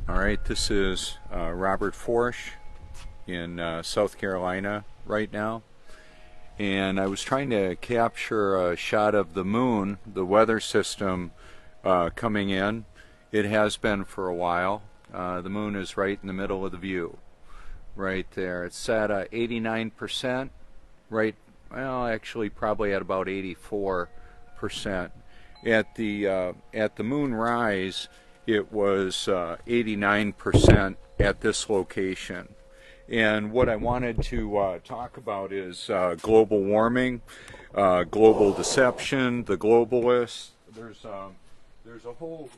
All right, this is Robert Forsch in South Carolina right now, and I was trying to capture a shot of the moon, the weather system coming in. It has been for a while. The moon is right in the middle of the view, right there. It's at 89%, right, well, actually probably at about 84%. At the moon rise, it was 89% at this location. And what I wanted to talk about is global warming, global deception, the globalists. There's a whole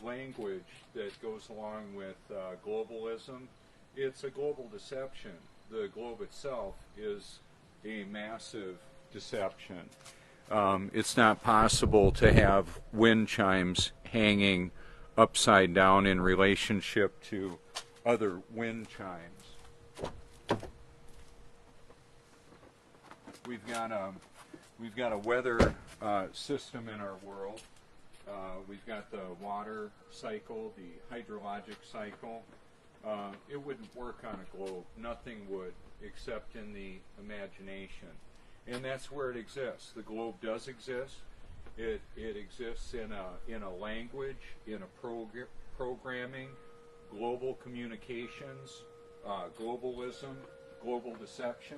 language that goes along with globalism. It's a global deception. The globe itself is a massive deception. It's not possible to have wind chimes hanging upside down in relationship to other wind chimes. We've got a weather system in our world. We've got the water cycle, the hydrologic cycle. It wouldn't work on a globe. Nothing would, except in the imagination. And that's where it exists. The globe does exist. It exists in a language, in a programming, global communications, globalism, global deception,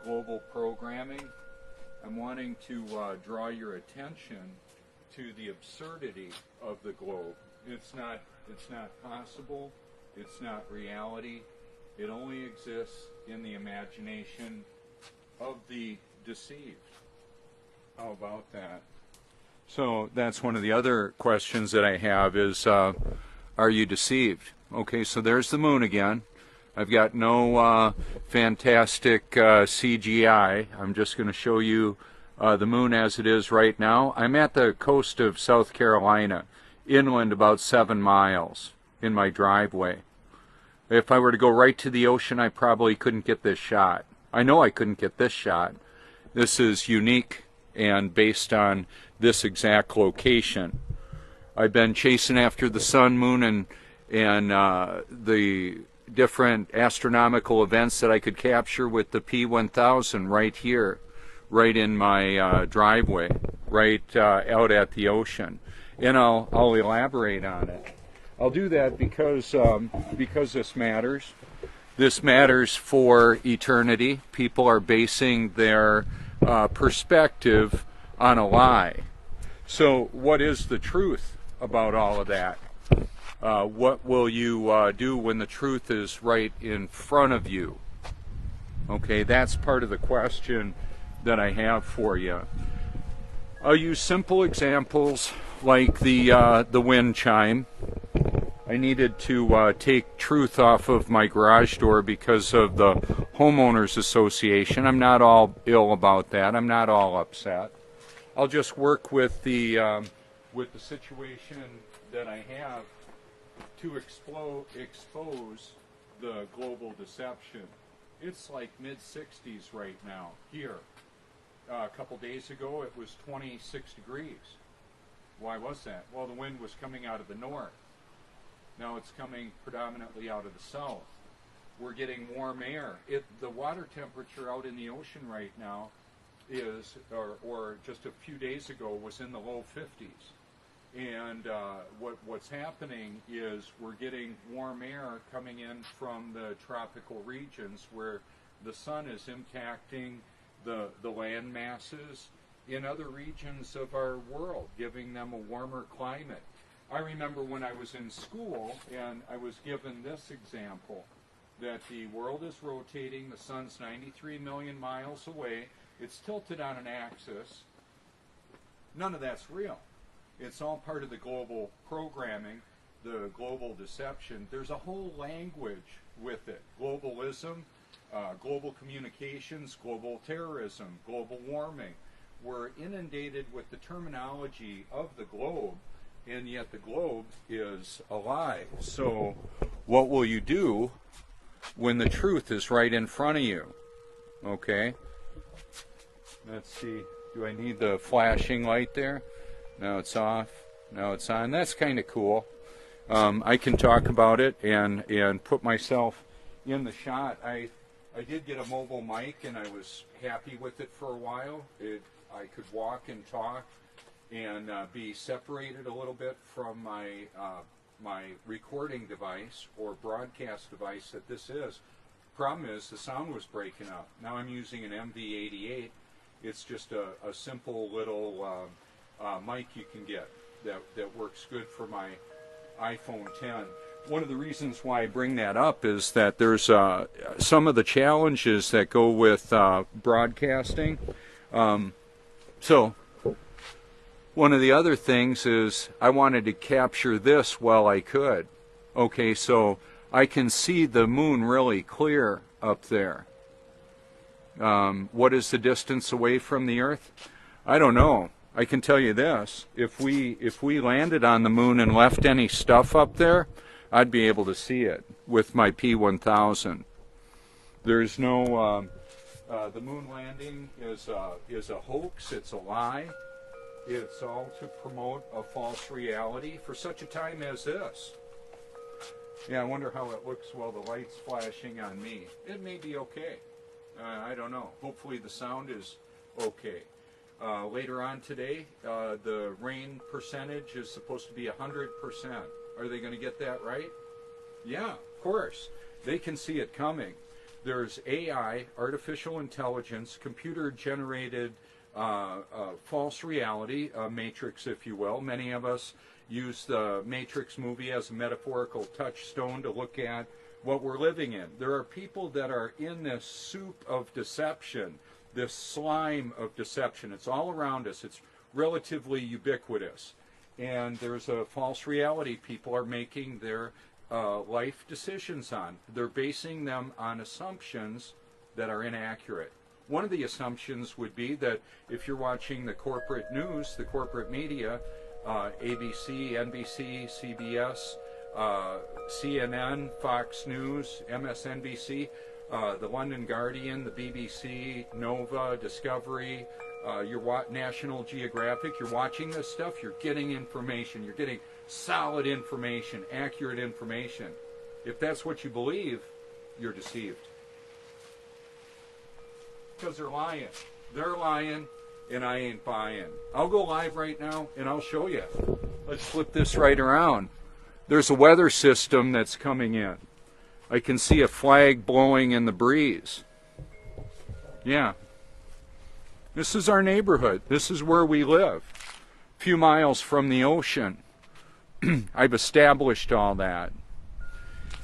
global programming. I'm wanting to draw your attention to the absurdity of the globe. It's not possible. It's not reality. It only exists in the imagination of the deceived. How about that? So that's one of the other questions that I have is, are you deceived? Okay, so there's the moon again. I've got no fantastic CGI. I'm just going to show you the moon as it is right now. I'm at the coast of South Carolina, inland about 7 miles in my driveway. If I were to go right to the ocean, I probably couldn't get this shot. I know I couldn't get this shot. This is unique and based on this exact location. I've been chasing after the sun, moon, and the different astronomical events that I could capture with the P1000 right here, right in my driveway, right out at the ocean. And I'll elaborate on it. I'll do that because this matters. This matters for eternity. People are basing their perspective on a lie. So what is the truth about all of that? What will you do when the truth is right in front of you? Okay, that's part of the question that I have for you. I'll use simple examples like the wind chime. I needed to take truth off of my garage door because of the homeowners association. I'm not all ill about that. I'm not all upset. I'll just work with the situation that I have to expose the global deception. It's like mid-60s right now here. A couple days ago it was 26 degrees. Why was that? Well, the wind was coming out of the north. Now it's coming predominantly out of the south. We're getting warm air. The water temperature out in the ocean right now is, or just a few days ago, was in the low 50s. And what's happening is we're getting warm air coming in from the tropical regions where the sun is impacting the land masses in other regions of our world, giving them a warmer climate. I remember when I was in school and I was given this example, that the world is rotating, the sun's 93 million miles away, it's tilted on an axis. None of that's real. It's all part of the global programming, the global deception. There's a whole language with it. Globalism, global communications, global terrorism, global warming. We're inundated with the terminology of the globe, and yet the globe is a lie. So what will you do when the truth is right in front of you? Okay. Let's see. Do I need the flashing light there? Now it's off. Now it's on. That's kind of cool. I can talk about it and put myself in the shot. I did get a mobile mic, and I was happy with it for a while. I could walk and talk and be separated a little bit from my recording device or broadcast device that this is. Problem is the sound was breaking up. Now I'm using an MV88. It's just a simple little mic you can get that works good for my iPhone 10. One of the reasons why I bring that up is that there's some of the challenges that go with broadcasting. So one of the other things is I wanted to capture this while I could. Okay, so I can see the moon really clear up there. What is the distance away from the Earth? I don't know. I can tell you this: if we landed on the moon and left any stuff up there, I'd be able to see it with my P1000. There's no the moon landing is a hoax. It's a lie. It's all to promote a false reality for such a time as this. Yeah, I wonder how it looks while the light's flashing on me. It may be okay. I don't know. Hopefully the sound is okay. Later on today, the rain percentage is supposed to be 100%. Are they going to get that right? Yeah, of course. They can see it coming. There's AI, artificial intelligence, computer-generated false reality, matrix, if you will. Many of us use the Matrix movie as a metaphorical touchstone to look at what we're living in. There are people that are in this soup of deception, this slime of deception. It's all around us. It's relatively ubiquitous. And there's a false reality people are making their life decisions on. They're basing them on assumptions that are inaccurate. One of the assumptions would be that if you're watching the corporate news, the corporate media, ABC, NBC, CBS, CNN, Fox News, MSNBC, the London Guardian, the BBC, Nova, Discovery, your National Geographic, you're watching this stuff, you're getting information, you're getting solid information, accurate information. If that's what you believe, you're deceived. Because they're lying. They're lying, and I ain't buying. I'll go live right now, and I'll show you. Let's flip this right around. There's a weather system that's coming in. I can see a flag blowing in the breeze. Yeah. This is our neighborhood. This is where we live. A few miles from the ocean. I've established all that.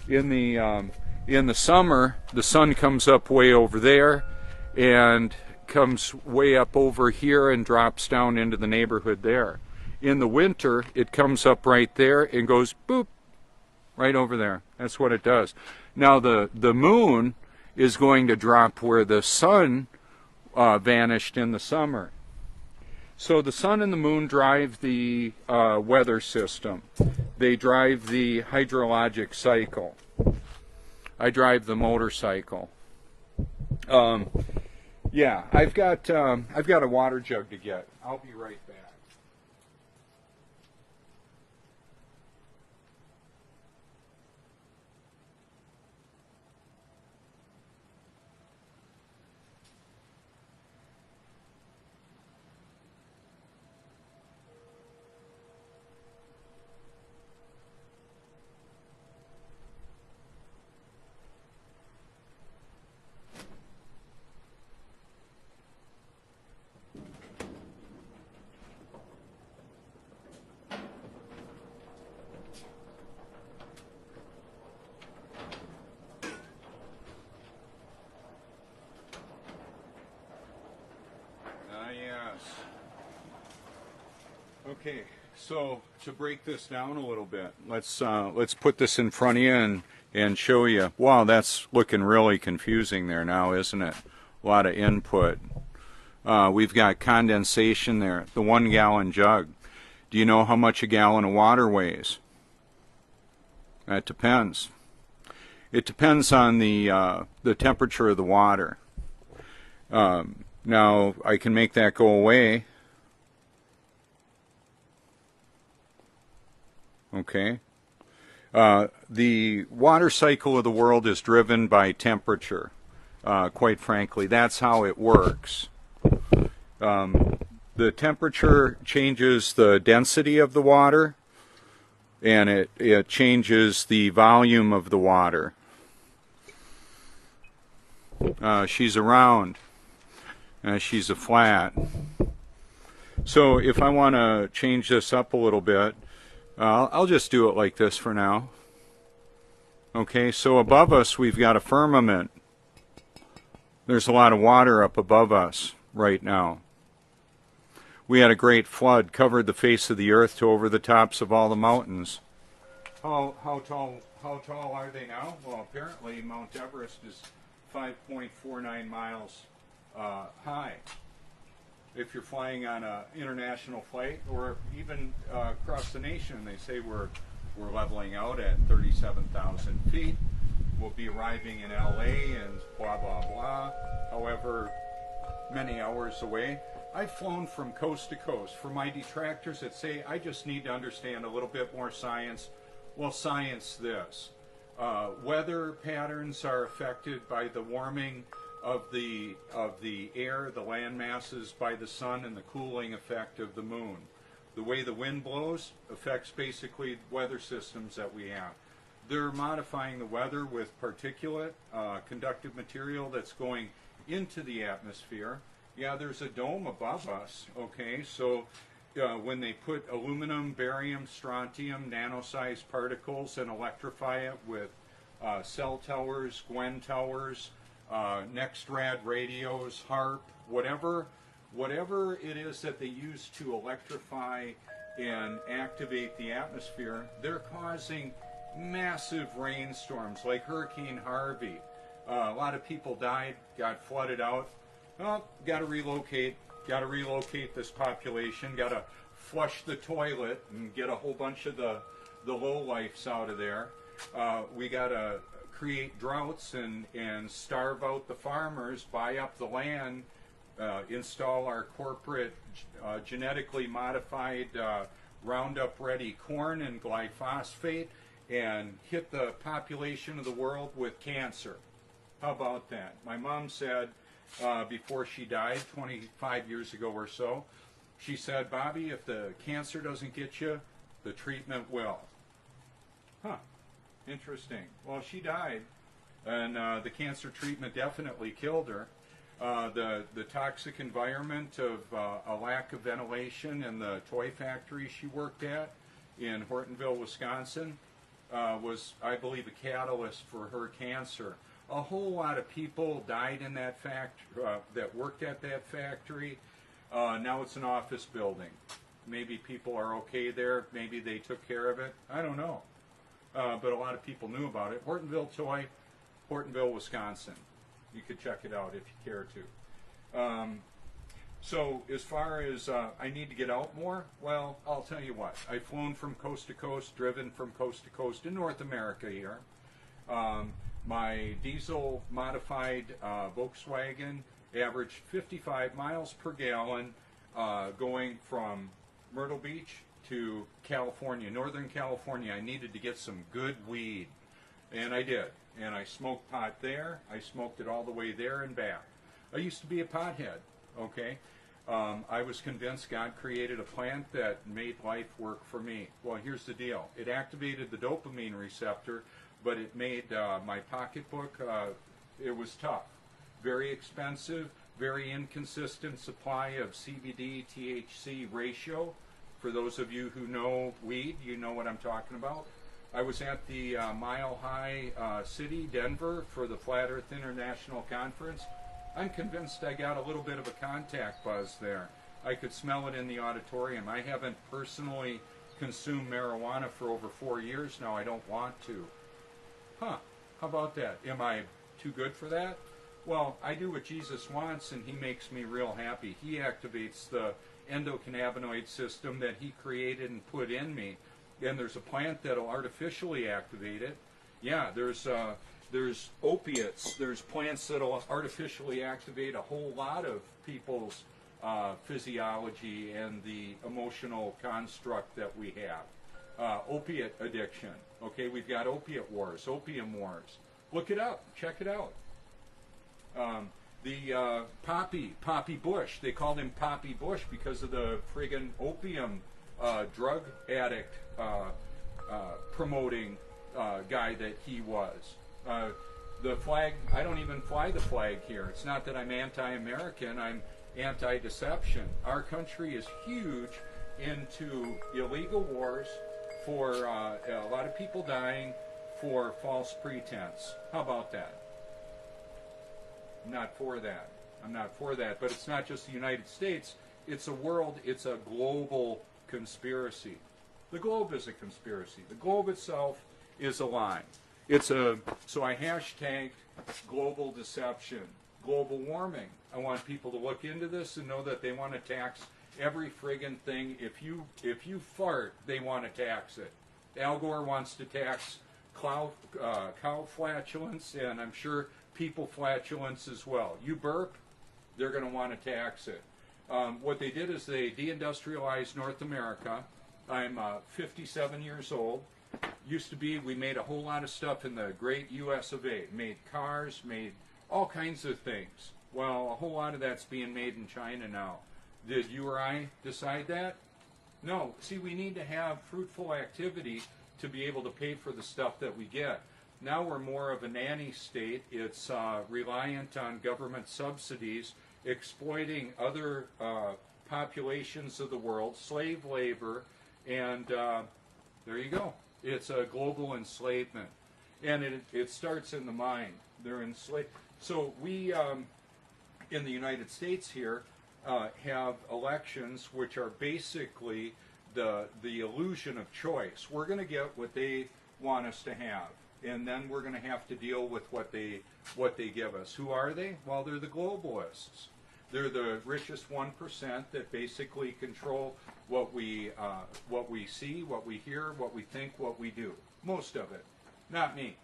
In the summer, the sun comes up way over there and comes way up over here and drops down into the neighborhood there. In the winter, it comes up right there and goes boop, right over there. That's what it does. Now the moon is going to drop where the sun vanished in the summer. So the sun and the moon drive the weather system. They drive the hydrologic cycle. I drive the motorcycle. Yeah, I've got a water jug to get. I'll be right back. Okay, so to break this down a little bit, let's put this in front of you and show you. Wow, that's looking really confusing there now, isn't it? A lot of input. We've got condensation there, the 1 gallon jug. Do you know how much a gallon of water weighs? That depends. It depends on the temperature of the water. Now, I can make that go away. Okay. The water cycle of the world is driven by temperature, quite frankly. That's how it works. The temperature changes the density of the water, and it changes the volume of the water. She's a round. She's a flat. So if I want to change this up a little bit, I'll just do it like this for now. Okay, so above us we've got a firmament. There's a lot of water up above us right now. We had a great flood, covered the face of the earth to over the tops of all the mountains. How tall are they now? Well, apparently Mount Everest is 5.49 miles high. If you're flying on an international flight, or even across the nation, they say we're leveling out at 37,000 feet. We'll be arriving in LA and blah, blah, blah. However many hours away. I've flown from coast to coast. For my detractors that say, I just need to understand a little bit more science, well, science this. Weather patterns are affected by the warming of the air, the land masses, by the sun, and the cooling effect of the moon. The way the wind blows affects basically weather systems that we have. They're modifying the weather with particulate, conductive material that's going into the atmosphere. Yeah, there's a dome above us, okay, so when they put aluminum, barium, strontium, nano-sized particles and electrify it with cell towers, Gwen towers, Nextrad radios, HARP, whatever it is that they use to electrify and activate the atmosphere, they're causing massive rainstorms like Hurricane Harvey. A lot of people died, got flooded out. Well, got to relocate this population, got to flush the toilet and get a whole bunch of the lowlifes out of there. We got to create droughts and starve out the farmers, buy up the land, install our corporate genetically modified Roundup ready corn and glyphosate, and hit the population of the world with cancer. How about that? My mom said, before she died 25 years ago or so, she said, Bobby, if the cancer doesn't get you, the treatment will. Huh, interesting. Well, she died, and the cancer treatment definitely killed her. The toxic environment of a lack of ventilation in the toy factory she worked at in Hortonville, Wisconsin, was, I believe, a catalyst for her cancer. A whole lot of people died in that that worked at that factory. Now it's an office building. Maybe people are okay there. Maybe they took care of it. I don't know. But a lot of people knew about it. Hortonville Toy, Hortonville, Wisconsin. You could check it out if you care to. So as far as I need to get out more, well, I'll tell you what. I've flown from coast to coast, driven from coast to coast in North America here. My diesel modified Volkswagen averaged 55 miles per gallon going from Myrtle Beach to California, Northern California. I needed to get some good weed, and I did. And I smoked pot there. I smoked it all the way there and back. I used to be a pothead, okay? I was convinced God created a plant that made life work for me. Well, here's the deal. It activated the dopamine receptor, but it made my pocketbook, it was tough. Very expensive, very inconsistent supply of CBD-THC ratio. For those of you who know weed, you know what I'm talking about. I was at the Mile High City, Denver, for the Flat Earth International Conference. I'm convinced I got a little bit of a contact buzz there. I could smell it in the auditorium. I haven't personally consumed marijuana for over 4 years now. I don't want to. Huh, how about that? Am I too good for that? Well, I do what Jesus wants, and he makes me real happy. He activates the endocannabinoid system that he created and put in me. And there's a plant that'll artificially activate it. Yeah, there's opiates. There's plants that'll artificially activate a whole lot of people's physiology and the emotional construct that we have. opiate addiction. Okay, we've got opiate wars, opium wars. Look it up. Check it out. The Poppy Bush, they called him Poppy Bush because of the friggin' opium drug addict promoting guy that he was. The flag, I don't even fly the flag here. It's not that I'm anti-American, I'm anti-deception. Our country is huge into illegal wars for a lot of people dying for false pretense. How about that? I'm not for that. I'm not for that. But it's not just the United States. It's a world, it's a global conspiracy. The globe is a conspiracy. The globe itself is a lie. So I hashtagged global deception, global warming. I want people to look into this and know that they want to tax every friggin' thing. If you fart, they want to tax it. Al Gore wants to tax cow flatulence, and I'm sure people flatulence as well. You burp, they're going to want to tax it. What they did is they deindustrialized North America. I'm 57 years old. Used to be, we made a whole lot of stuff in the great US of A. Made cars, made all kinds of things. Well, a whole lot of that's being made in China now. Did you or I decide that? No. See, we need to have fruitful activity to be able to pay for the stuff that we get. Now we're more of a nanny state. It's reliant on government subsidies, exploiting other populations of the world, slave labor, and there you go. It's a global enslavement. And it starts in the mind. They're enslaved. So we, in the United States here, have elections which are basically the illusion of choice. We're going to get what they want us to have. And then we're going to have to deal with what they give us. Who are they? Well, they're the globalists. They're the richest 1% that basically control what we see, what we hear, what we think, what we do. Most of it. Not me.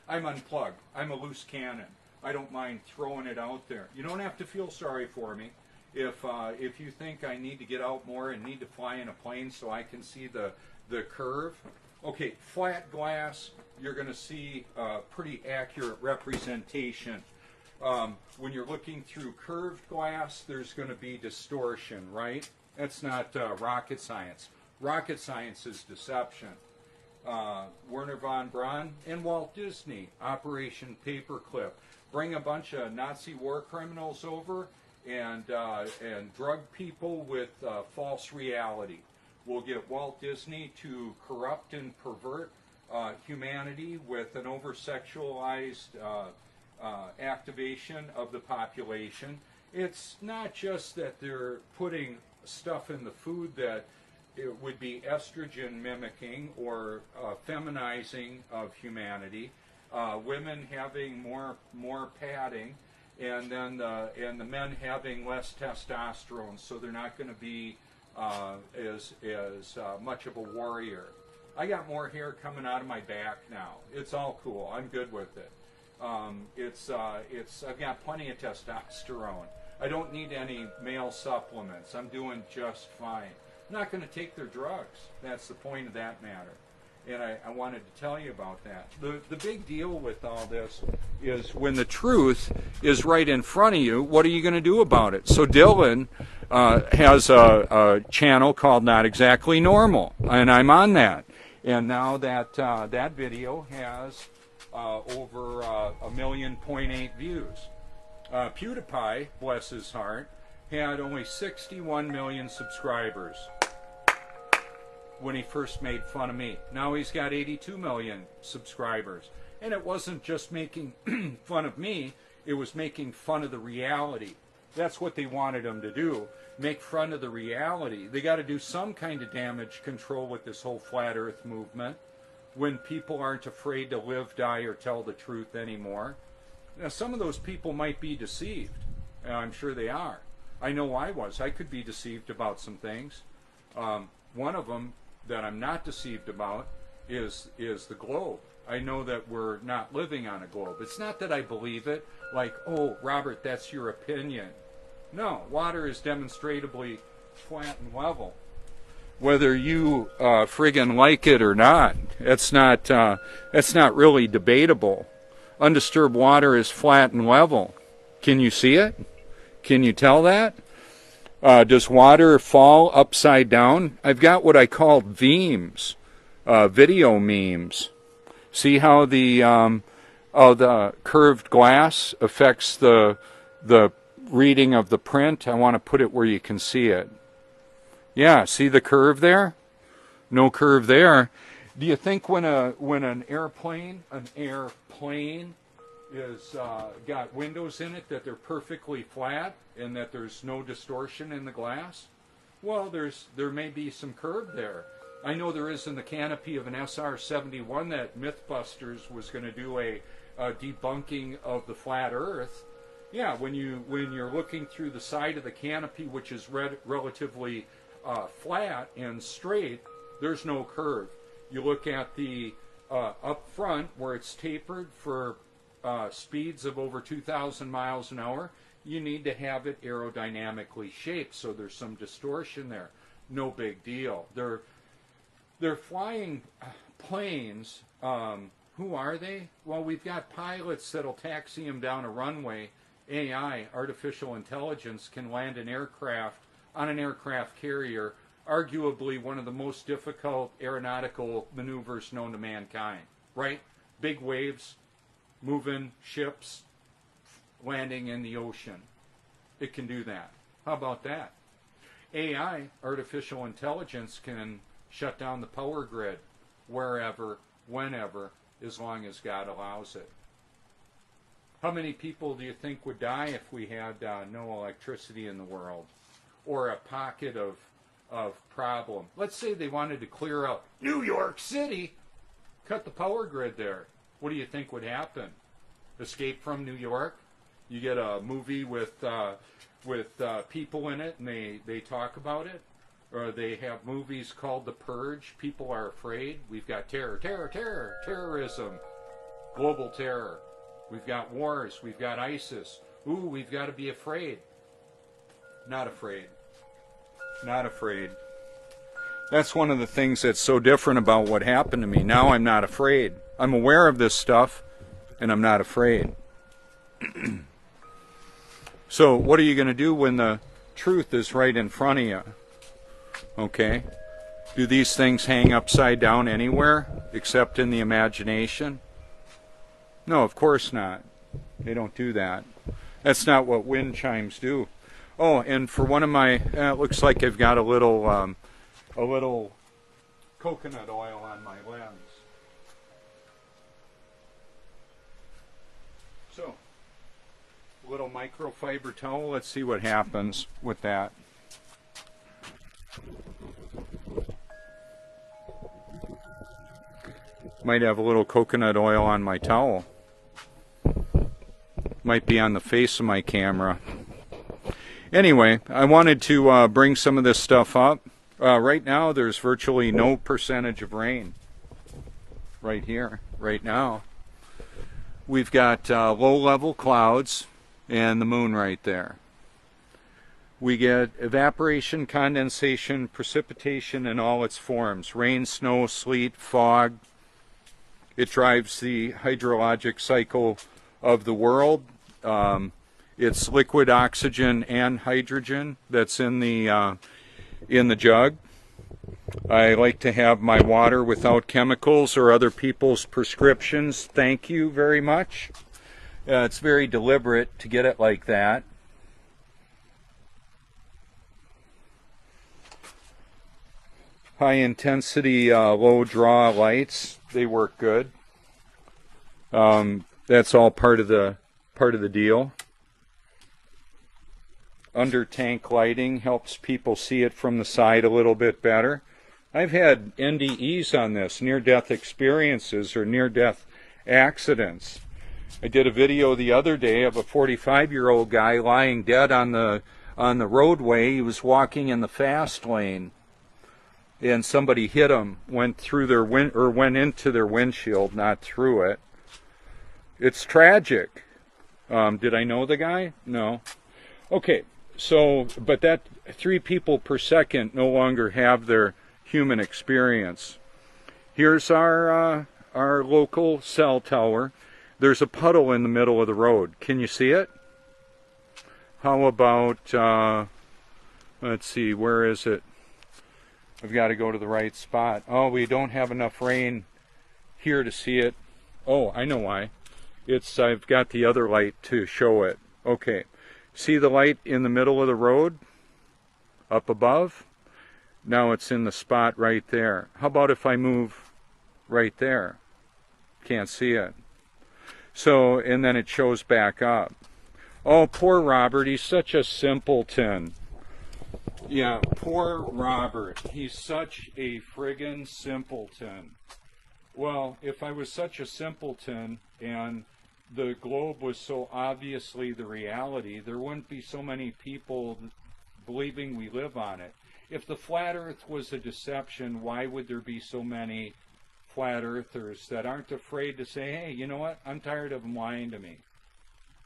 I'm unplugged. I'm a loose cannon. I don't mind throwing it out there. You don't have to feel sorry for me. If you think I need to get out more and need to fly in a plane so I can see the curve, okay, flat glass, you're going to see a pretty accurate representation. When you're looking through curved glass, there's going to be distortion, right? That's not rocket science. Rocket science is deception. Werner von Braun and Walt Disney, Operation Paperclip. Bring a bunch of Nazi war criminals over and drug people with false reality. We'll get Walt Disney to corrupt and pervert humanity with an over-sexualized activation of the population. It's not just that they're putting stuff in the food that it would be estrogen mimicking or feminizing of humanity, women having more padding, and then the men having less testosterone, so they're not going to be as much of a warrior. I got more hair coming out of my back now. It's all cool. I'm good with it. I've got plenty of testosterone. I don't need any male supplements. I'm doing just fine. I'm not going to take their drugs. That's the point of that matter. And I wanted to tell you about that. The big deal with all this is when the truth is right in front of you, what are you going to do about it? So Dylan has a channel called Not Exactly Normal, and I'm on that. And now that video has over 1.8 million views. PewDiePie, bless his heart, had only 61 million subscribers when he first made fun of me. Now he's got 82 million subscribers. And it wasn't just making fun of me, it was making fun of the reality. That's what they wanted him to do, make fun of the reality. They got to do some kind of damage control with this whole flat earth movement when people aren't afraid to live, die, or tell the truth anymore. Now, some of those people might be deceived. I'm sure they are. I know I was. I could be deceived about some things. One of them that I'm not deceived about is the globe. I know that we're not living on a globe. It's not that I believe it, like, oh, Robert, that's your opinion. No, water is demonstrably flat and level. whether you friggin' like it or not. That's not really debatable. Undisturbed water is flat and level. Can you see it? Can you tell that? Does water fall upside down? I've got what I call memes, video memes. See how the curved glass affects the reading of the print? I want to put it where you can see it. Yeah, see the curve there? No curve there. Do you think when an airplane is got windows in it that they're perfectly flat and that there's no distortion in the glass? Well, there may be some curve there. I know there is in the canopy of an SR-71 that Mythbusters was going to do a debunking of the flat Earth. Yeah, when you're looking through the side of the canopy, which is relatively flat and straight, there's no curve. You look at the up front where it's tapered for speeds of over 2,000 miles an hour, you need to have it aerodynamically shaped, so there's some distortion there. No big deal. They're flying planes. Who are they? Well, we've got pilots that'll taxi them down a runway. AI, artificial intelligence, can land an aircraft on an aircraft carrier, arguably one of the most difficult aeronautical maneuvers known to mankind, right? Big waves, moving ships, landing in the ocean. It can do that. How about that? AI, artificial intelligence, can shut down the power grid wherever, whenever, as long as God allows it. How many people do you think would die if we had no electricity in the world? Or a pocket of problem? Let's say they wanted to clear out New York City, cut the power grid there. What do you think would happen? Escape from New York? You get a movie with people in it and they talk about it? Or they have movies called The Purge. People are afraid. We've got terrorism, global terror. We've got wars. We've got ISIS. Ooh, we've got to be afraid. Not afraid. Not afraid. That's one of the things that's so different about what happened to me. Now I'm not afraid. I'm aware of this stuff, and I'm not afraid. So what are you going to do when the truth is right in front of you? Okay? Do these things hang upside down anywhere except in the imagination? No, of course not. They don't do that. That's not what wind chimes do. Oh, and for one of my, it looks like I've got a little coconut oil on my lens. So, a little microfiber towel. Let's see what happens with that. Might have a little coconut oil on my towel. Might be on the face of my camera. Anyway, I wanted to bring some of this stuff up. Right now, there's virtually no percentage of rain. Right here, right now. We've got low-level clouds and the moon right there. We get evaporation, condensation, precipitation in all its forms. Rain, snow, sleet, fog. It drives the hydrologic cycle of the world. It's liquid oxygen and hydrogen that's in the jug. I like to have my water without chemicals or other people's prescriptions. Thank you very much. It's very deliberate to get it like that. High intensity, low draw lights, they work good. That's all part of the deal. Under tank lighting helps people see it from the side a little bit better. I've had NDEs on this, near-death experiences or near-death accidents. I did a video the other day of a 45-year-old guy lying dead on the roadway. He was walking in the fast lane, and somebody hit him, went through their went into their windshield, not through it. It's tragic. Did I know the guy? No. Okay. So, but that 3 people per second no longer have their human experience. Here's our local cell tower. There's a puddle in the middle of the road. Can you see it? How about, let's see, where is it? I've got to go to the right spot. Oh, we don't have enough rain here to see it. Oh, I know why. I've got the other light to show it. Okay. See the light in the middle of the road? Up above? Now it's in the spot right there. How about if I move right there? Can't see it. So, and then it shows back up. Oh, poor Robert, he's such a simpleton. Yeah, poor Robert. He's such a friggin' simpleton. Well, if I was such a simpleton and the globe was so obviously the reality, there wouldn't be so many people believing we live on it. If the flat earth was a deception, why would there be so many flat earthers that aren't afraid to say, hey, you know what? I'm tired of them lying to me.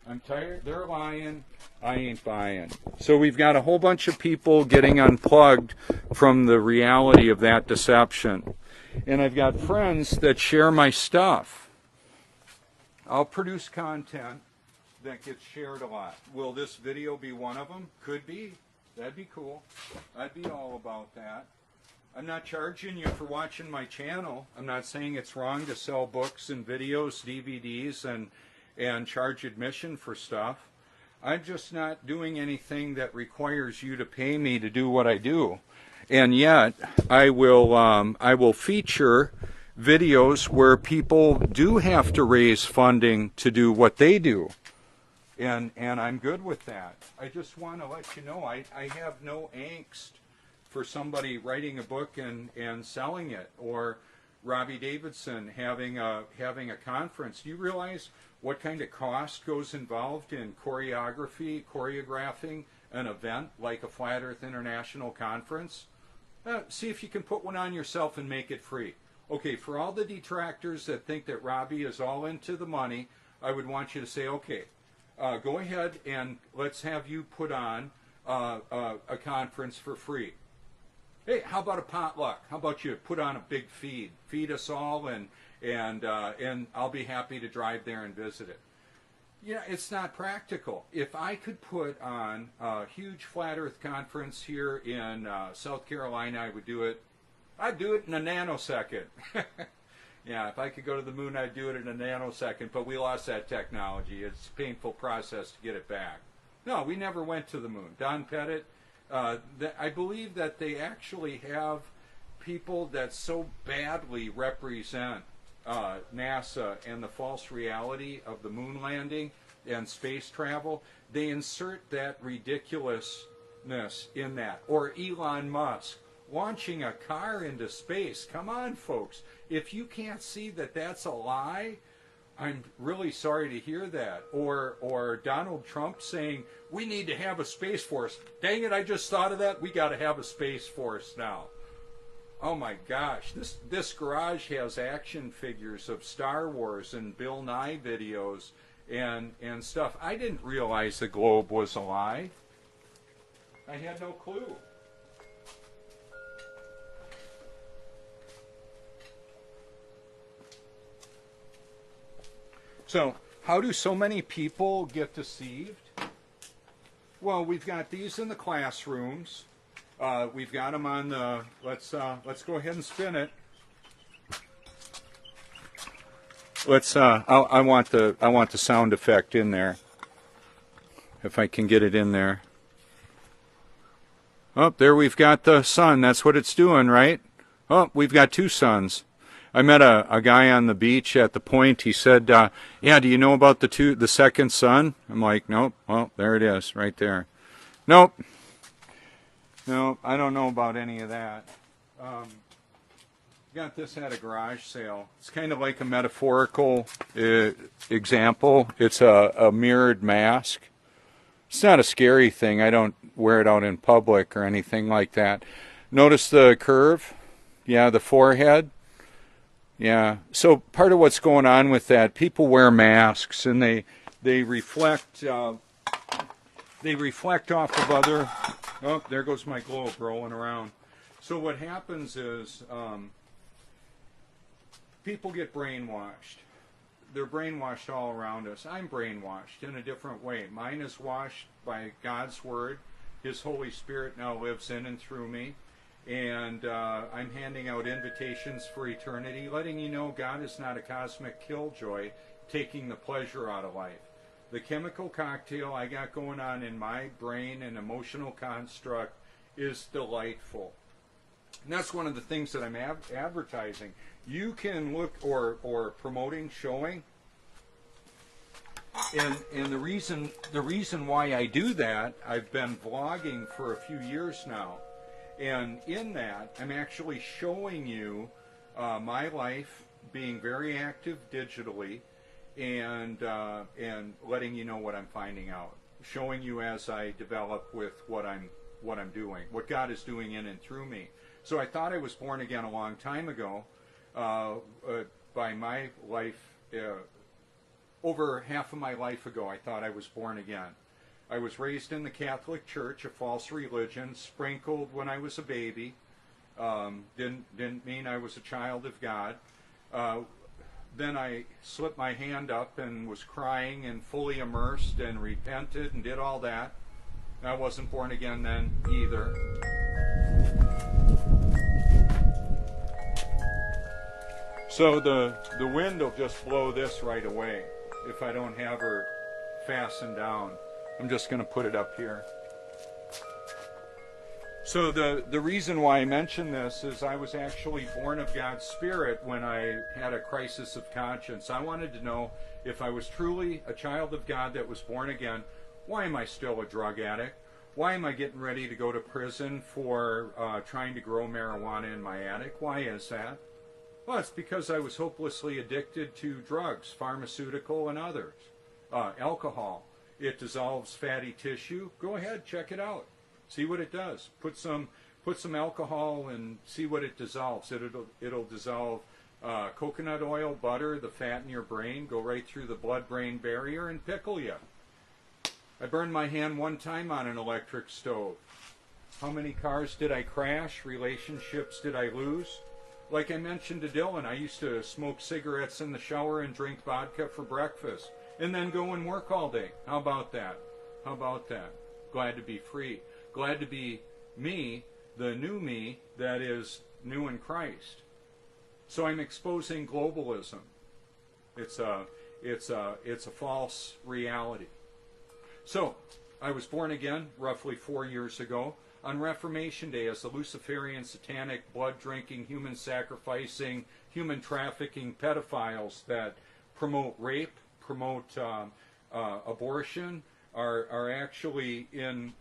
I'm tired. They're lying. I ain't buying. So we've got a whole bunch of people getting unplugged from the reality of that deception. And I've got friends that share my stuff. I'll produce content that gets shared a lot. Will this video be one of them? Could be. That'd be cool. I'd be all about that. I'm not charging you for watching my channel. I'm not saying it's wrong to sell books and videos, DVDs, and charge admission for stuff. I'm just not doing anything that requires you to pay me to do what I do. And yet, I will feature videos where people do have to raise funding to do what they do. And I'm good with that. I just want to let you know I have no angst for somebody writing a book and selling it, or Robbie Davidson having a conference. Do you realize what kind of cost goes involved in choreographing an event like a Flat Earth International Conference? See if you can put one on yourself and make it free. Okay, for all the detractors that think that Robbie is all into the money, I would want you to say, okay, go ahead and let's have you put on a conference for free. Hey, how about a potluck? How about you put on a big feed? Feed us all, and I'll be happy to drive there and visit it. Yeah, it's not practical. If I could put on a huge Flat Earth conference here in South Carolina, I would do it. I'd do it in a nanosecond. Yeah, if I could go to the moon, I'd do it in a nanosecond, but we lost that technology. It's a painful process to get it back. No, we never went to the moon. Don Pettit, I believe that they actually have people that so badly represent NASA and the false reality of the moon landing and space travel. They insert that ridiculousness in that. Or Elon Musk launching a car into space. Come on, folks. If you can't see that that's a lie, I'm really sorry to hear that. Or Donald Trump saying, we need to have a space force. Dang it, I just thought of that. We got to have a space force now. Oh my gosh, this garage has action figures of Star Wars and Bill Nye videos and stuff. I didn't realize the globe was a lie. I had no clue. So, how do so many people get deceived? Well, we've got these in the classrooms. We've got them on the. Let's go ahead and spin it. Let's. I want the sound effect in there. If I can get it in there. Oh, there we've got the sun. That's what it's doing, right? Oh, we've got two suns. I met a guy on the beach at the point. He said, yeah, do you know about the second sun? I'm like, nope. Well, there it is, right there. Nope. No, I don't know about any of that. Got this at a garage sale. It's kind of like a metaphorical example. It's a mirrored mask. It's not a scary thing. I don't wear it out in public or anything like that. Notice the curve? Yeah, the forehead. Yeah, so part of what's going on with that, people wear masks and they reflect off of other. Oh, there goes my globe rolling around. So what happens is people get brainwashed. They're brainwashed all around us. I'm brainwashed in a different way. Mine is washed by God's Word. His Holy Spirit now lives in and through me. And I'm handing out invitations for eternity, letting you know God is not a cosmic killjoy taking the pleasure out of life. The chemical cocktail I got going on in my brain and emotional construct is delightful. And that's one of the things that I'm advertising. You can look, or promoting, showing. And the reason why I do that, I've been vlogging for a few years now. And in that, I'm actually showing you my life, being very active digitally, and letting you know what I'm finding out. Showing you as I develop with what I'm doing, what God is doing in and through me. So I thought I was born again a long time ago. By my life, over half of my life ago, I thought I was born again. I was raised in the Catholic Church, a false religion, sprinkled when I was a baby. Didn't mean I was a child of God. Then I slipped my hand up and was crying and fully immersed and repented and did all that. I wasn't born again then either. So the wind will just blow this right away if I don't have her fastened down. I'm just going to put it up here. So the reason why I mention this is I was actually born of God's Spirit when I had a crisis of conscience. I wanted to know if I was truly a child of God that was born again, why am I still a drug addict? Why am I getting ready to go to prison for trying to grow marijuana in my attic? Why is that? Well, it's because I was hopelessly addicted to drugs, pharmaceutical and others. Alcohol. It dissolves fatty tissue. Go ahead, check it out. See what it does. Put some alcohol and see what it dissolves. It'll dissolve coconut oil, butter, the fat in your brain, go right through the blood-brain barrier and pickle you. I burned my hand one time on an electric stove. How many cars did I crash? Relationships did I lose? Like I mentioned to Dylan, I used to smoke cigarettes in the shower and drink vodka for breakfast and then go and work all day. How about that? How about that? Glad to be free. Glad to be me, the new me that is new in Christ. So I'm exposing globalism. It's a false reality. So I was born again roughly 4 years ago on Reformation Day as the Luciferian, satanic, blood-drinking, human-sacrificing, human-trafficking pedophiles that promote rape, promote abortion, are actually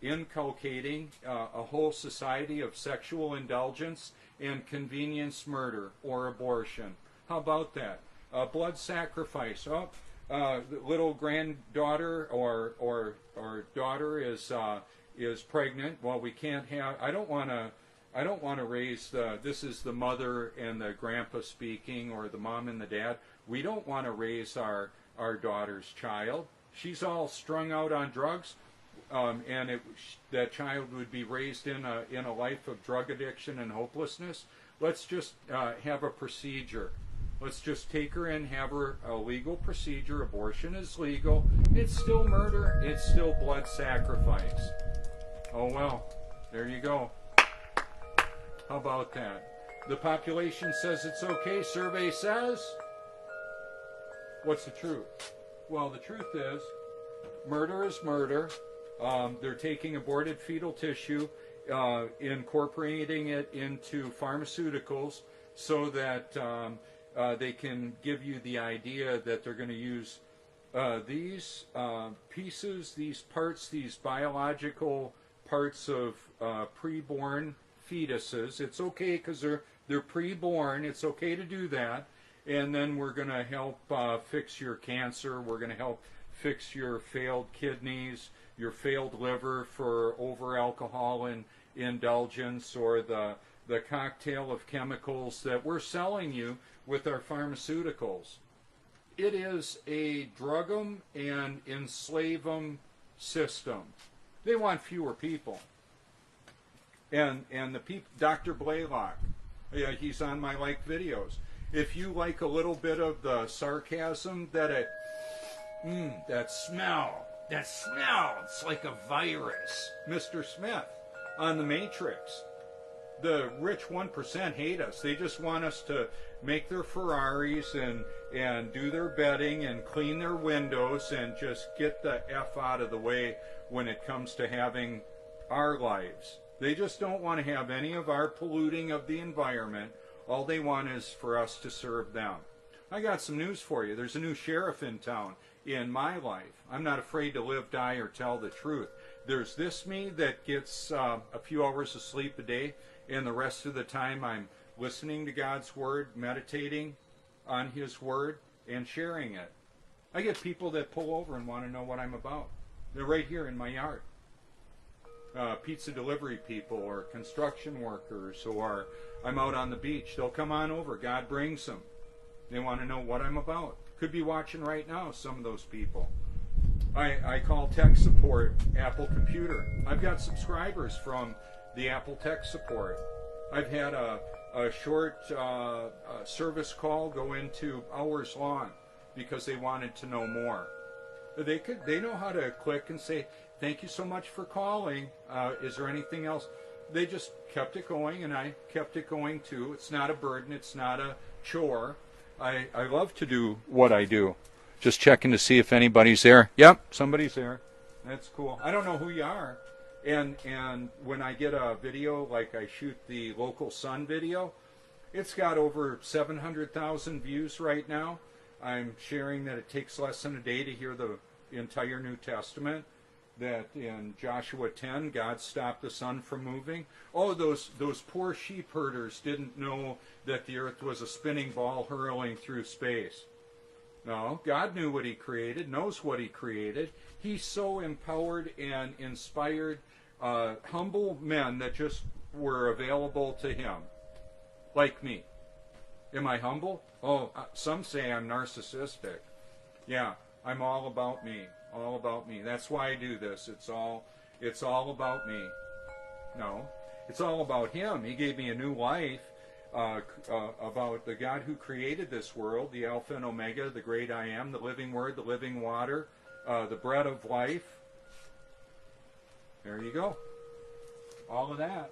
inculcating a whole society of sexual indulgence and convenience murder or abortion. How about that? Blood sacrifice. Oh, little granddaughter or daughter is pregnant. Well, we can't have. I don't want to raise this is the mother and the grandpa speaking, or the mom and the dad. We don't want to raise our daughter's child. She's all strung out on drugs, and that child would be raised in a life of drug addiction and hopelessness. Let's just have a procedure. Let's just take her in, have her a legal procedure. Abortion is legal. It's still murder. It's still blood sacrifice. Oh well, there you go. How about that? The population says it's okay. Survey says. What's the truth? Well, the truth is, murder is murder. They're taking aborted fetal tissue, incorporating it into pharmaceuticals so that they can give you the idea that they're going to use these pieces, these parts, these biological parts of preborn fetuses. It's okay because they're preborn. It's okay to do that. And then we're going to help fix your cancer. We're going to help fix your failed kidneys, your failed liver for over alcohol and indulgence, or the cocktail of chemicals that we're selling you with our pharmaceuticals. It is a drug 'em and enslave 'em system. They want fewer people. And the Dr. Blaylock, yeah, he's on my like videos. If you like a little bit of the sarcasm, that smell, it's like a virus. Mr. Smith on The Matrix. The rich 1% hate us. They just want us to make their Ferraris and do their bedding and clean their windows and just get the F out of the way when it comes to having our lives. They just don't want to have any of our polluting of the environment. All they want is for us to serve them. I got some news for you. There's a new sheriff in town in my life. I'm not afraid to live, die, or tell the truth. There's this me that gets a few hours of sleep a day, and the rest of the time I'm listening to God's Word, meditating on His Word, and sharing it. I get people that pull over and want to know what I'm about. They're right here in my yard. Pizza delivery people or construction workers, or I'm out on the beach. They'll come on over. God brings them. They want to know what I'm about. Could be watching right now, some of those people. I call tech support Apple Computer. I've got subscribers from the Apple tech support. I've had a short service call go into hours long because they wanted to know more. They know how to click and say, thank you so much for calling. Is there anything else? They just kept it going, and I kept it going too. It's not a burden. It's not a chore. I love to do what I do. Just checking to see if anybody's there. Yep, somebody's there. That's cool. I don't know who you are. And when I get a video, like I shoot the local sun video, it's got over 700,000 views right now. I'm sharing that it takes less than a day to hear the entire New Testament, that in Joshua 10, God stopped the sun from moving. Oh, those poor sheep herders didn't know that the earth was a spinning ball hurling through space. No, God knew what He created, knows what He created. He's so empowered and inspired humble men that just were available to Him, like me. Am I humble? Oh, some say I'm narcissistic. Yeah, I'm all about me. All about me. That's why I do this. It's all about me. No, it's all about Him. He gave me a new life about the God who created this world, the Alpha and Omega, the great I Am, the living Word, the living water, the bread of life. There you go. All of that.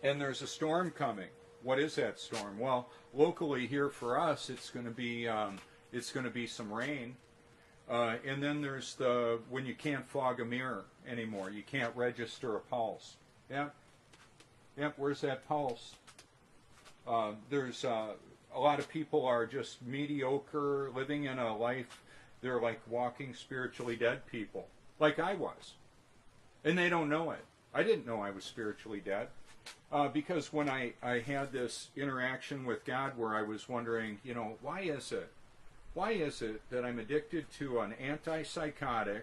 And there's a storm coming. What is that storm? Well, locally here for us, it's going to be some rain. And then there's when you can't fog a mirror anymore. You can't register a pulse. Yeah. Yep, where's that pulse? There's a lot of people are just mediocre, living in a life. They're like walking spiritually dead people, like I was. And they don't know it. I didn't know I was spiritually dead. Because when I had this interaction with God where I was wondering, why is it that I'm addicted to an antipsychotic,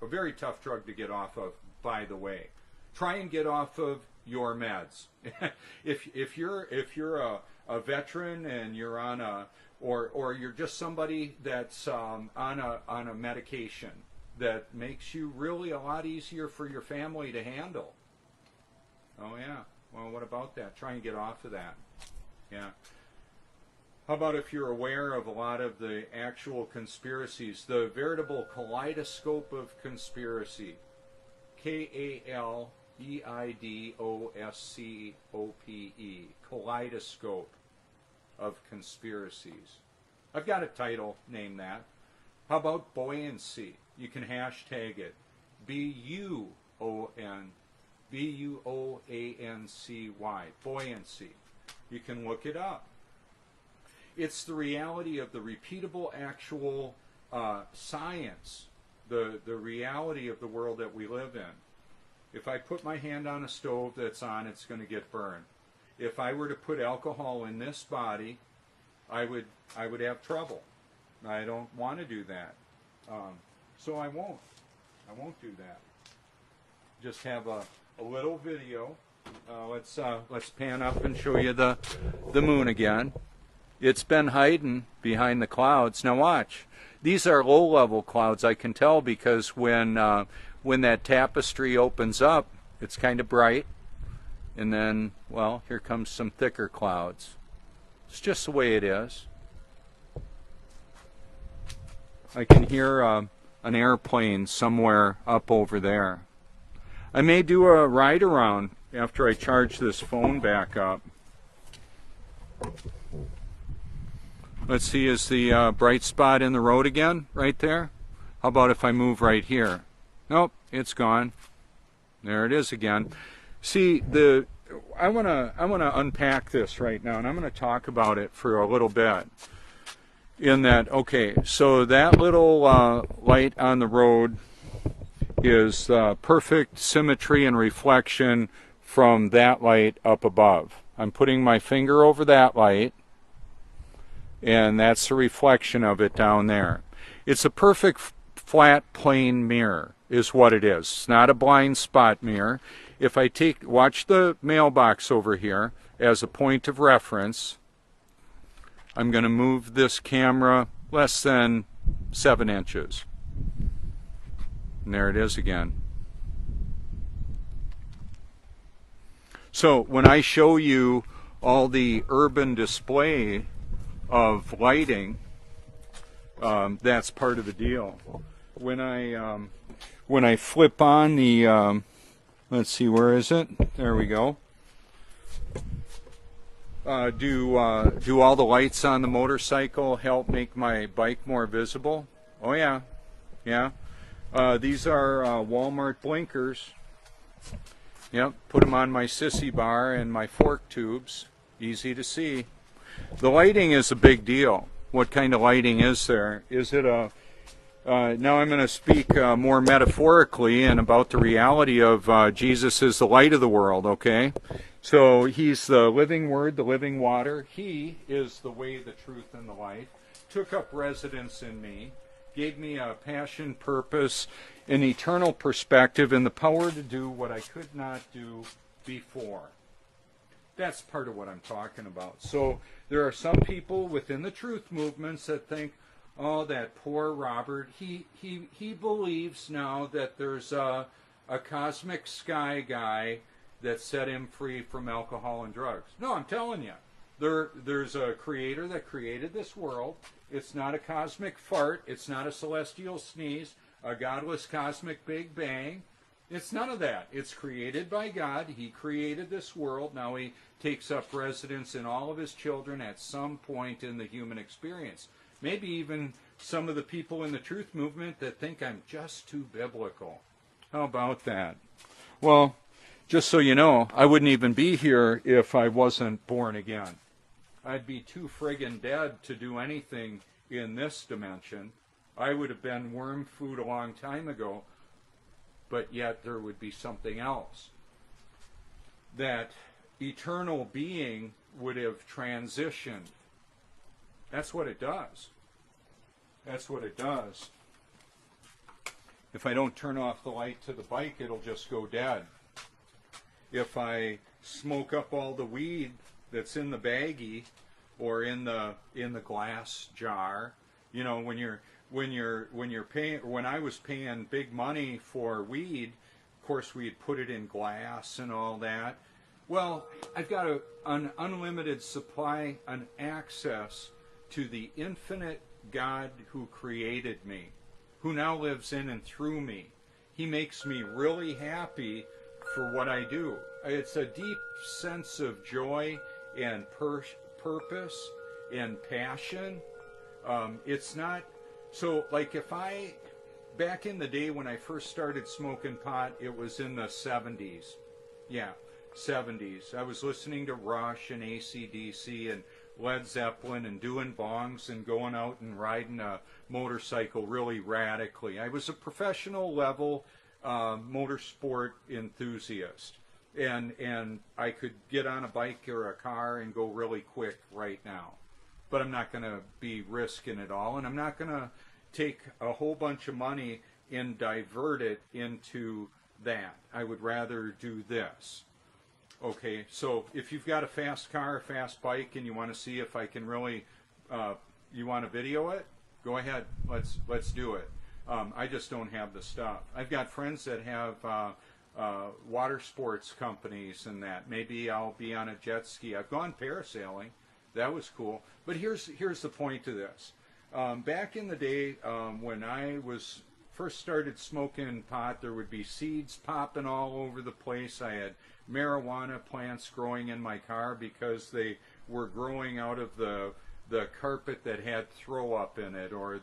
a very tough drug to get off of, by the way. Try and get off of your meds. if you're a veteran and you're on or you're just somebody that's on a medication that makes you really a lot easier for your family to handle. Oh yeah. Well, what about that? Try and get off of that. Yeah. How about if you're aware of a lot of the actual conspiracies, the veritable kaleidoscope of conspiracy, KALEIDOSCOPE, kaleidoscope of conspiracies. I've got a title, name that. How about buoyancy? You can hashtag it. BUOANCY, buoyancy. You can look it up. It's the reality of the repeatable actual science, the reality of the world that we live in. If I put my hand on a stove that's on, it's going to get burned. If I were to put alcohol in this body, I would have trouble. I don't want to do that. So I won't. I won't do that. Just have a little video. Let's pan up and show you the moon again. It's been hiding behind the clouds. Now watch. These are low-level clouds. I can tell because when that tapestry opens up, it's kind of bright, and then, well, here comes some thicker clouds. It's just the way it is. I can hear an airplane somewhere up over there. I may do a ride around after I charge this phone back up. Let's see, is the bright spot in the road again, right there? How about if I move right here? Nope, it's gone. There it is again. See, I want to unpack this right now, and I'm going to talk about it for a little bit. In that, okay, so that little light on the road is perfect symmetry and reflection from that light up above. I'm putting my finger over that light, and that's the reflection of it down there. It's a perfect flat plane mirror is what it is. It's not a blind spot mirror. If I watch the mailbox over here as a point of reference, I'm going to move this camera less than 7 inches. And there it is again. So when I show you all the urban display of lighting, that's part of the deal. When I flip on the, let's see, where is it? There we go. Do all the lights on the motorcycle help make my bike more visible? Oh yeah, yeah. These are Walmart blinkers. Yep, put them on my sissy bar and my fork tubes. Easy to see. The lighting is a big deal. What kind of lighting is there? Is it a... now I'm going to speak more metaphorically and about the reality of Jesus is the light of the world, okay? So he's the living word, the living water. He is the way, the truth, and the life. Took up residence in me, gave me a passion, purpose, an eternal perspective, and the power to do what I could not do before. That's part of what I'm talking about. So there are some people within the truth movements that think, oh, that poor Robert, he believes now that there's a cosmic sky guy that set him free from alcohol and drugs. No, I'm telling you, there's a creator that created this world. It's not a cosmic fart. It's not a celestial sneeze, a godless cosmic big bang. It's none of that. It's created by God. He created this world. Now he takes up residence in all of his children at some point in the human experience. Maybe even some of the people in the truth movement that think I'm just too biblical. How about that? Well, just so you know, I wouldn't even be here if I wasn't born again. I'd be too friggin' dead to do anything in this dimension. I would have been worm food a long time ago, but yet there would be something else. That eternal being would have transitioned. That's what it does. That's what it does. If I don't turn off the light to the bike, it'll just go dead. If I smoke up all the weed that's in the baggie or in the glass jar, you know, when I was paying big money for weed, of course we'd put it in glass and all that. Well, I've got an unlimited supply and access to the infinite God who created me, who now lives in and through me. He makes me really happy for what I do. It's a deep sense of joy and purpose and passion. It's not, so like back in the day when I first started smoking pot, it was in the 70s. Yeah, 70s. I was listening to Rush and AC/DC and Led Zeppelin and doing bongs and going out and riding a motorcycle really radically. I was a professional level motorsport enthusiast, and I could get on a bike or a car and go really quick right now. But I'm not going to be risking it all, and I'm not going to take a whole bunch of money and divert it into that. I would rather do this. Okay, so if you've got a fast car, a fast bike, and you want to see if I can really, you want to video it? Go ahead. Let's do it. I just don't have the stuff. I've got friends that have water sports companies and that. Maybe I'll be on a jet ski. I've gone parasailing. That was cool. But here's the point to this. Back in the day when I was first started smoking pot, there would be seeds popping all over the place. I had marijuana plants growing in my car because they were growing out of the carpet that had throw up in it, or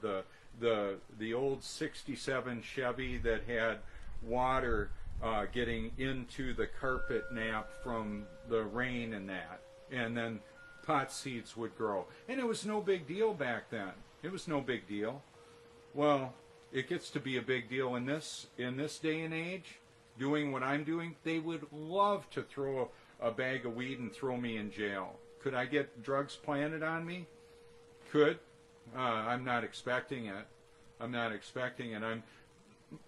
the old 67 Chevy that had water getting into the carpet nap from the rain and that. And then pot seeds would grow. And it was no big deal back then. It was no big deal. Well, it gets to be a big deal in this day and age. Doing what I'm doing, they would love to throw a bag of weed and throw me in jail. Could I get drugs planted on me? Could. I'm not expecting it. I'm not expecting it.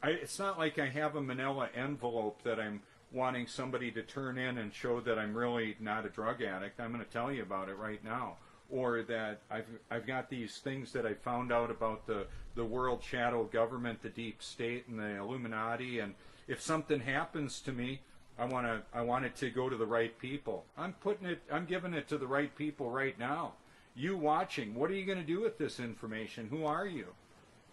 It's not like I have a manila envelope that I'm wanting somebody to turn in and show that I'm really not a drug addict. I'm going to tell you about it right now. Or that I've got these things that I found out about the world shadow government, the deep state, and the Illuminati. And if something happens to me, I want it to go to the right people. I'm giving it to the right people right now. You watching, what are you going to do with this information? Who are you?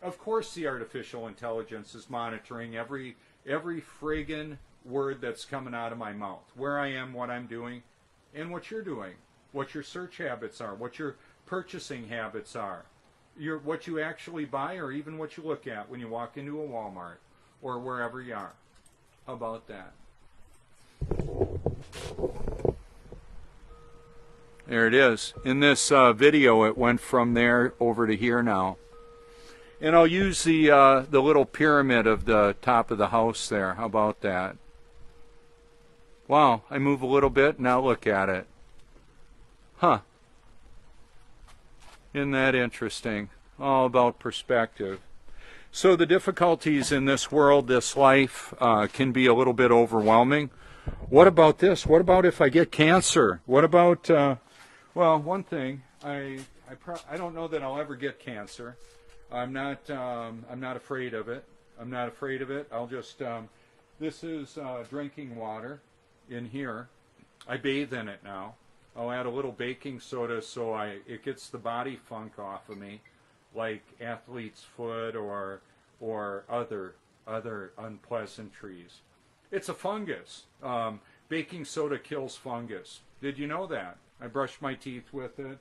Of course the artificial intelligence is monitoring every friggin' word that's coming out of my mouth. Where I am, what I'm doing, and what you're doing. What your search habits are, what your purchasing habits are, what you actually buy, or even what you look at when you walk into a Walmart or wherever you are. How about that? There it is. In this video, it went from there over to here now. And I'll use the little pyramid of the top of the house there. How about that? Wow, I move a little bit, now look at it. Huh. Isn't that interesting? All about perspective. So the difficulties in this world, this life, can be a little bit overwhelming. What about this? What about if I get cancer? What about, well, one thing, I don't know that I'll ever get cancer. I'm not afraid of it. I'm not afraid of it. I'll just, this is drinking water in here. I bathe in it now. I'll add a little baking soda so it gets the body funk off of me, like athlete's foot or other unpleasantries. It's a fungus. Baking soda kills fungus. Did you know that? I brushed my teeth with it.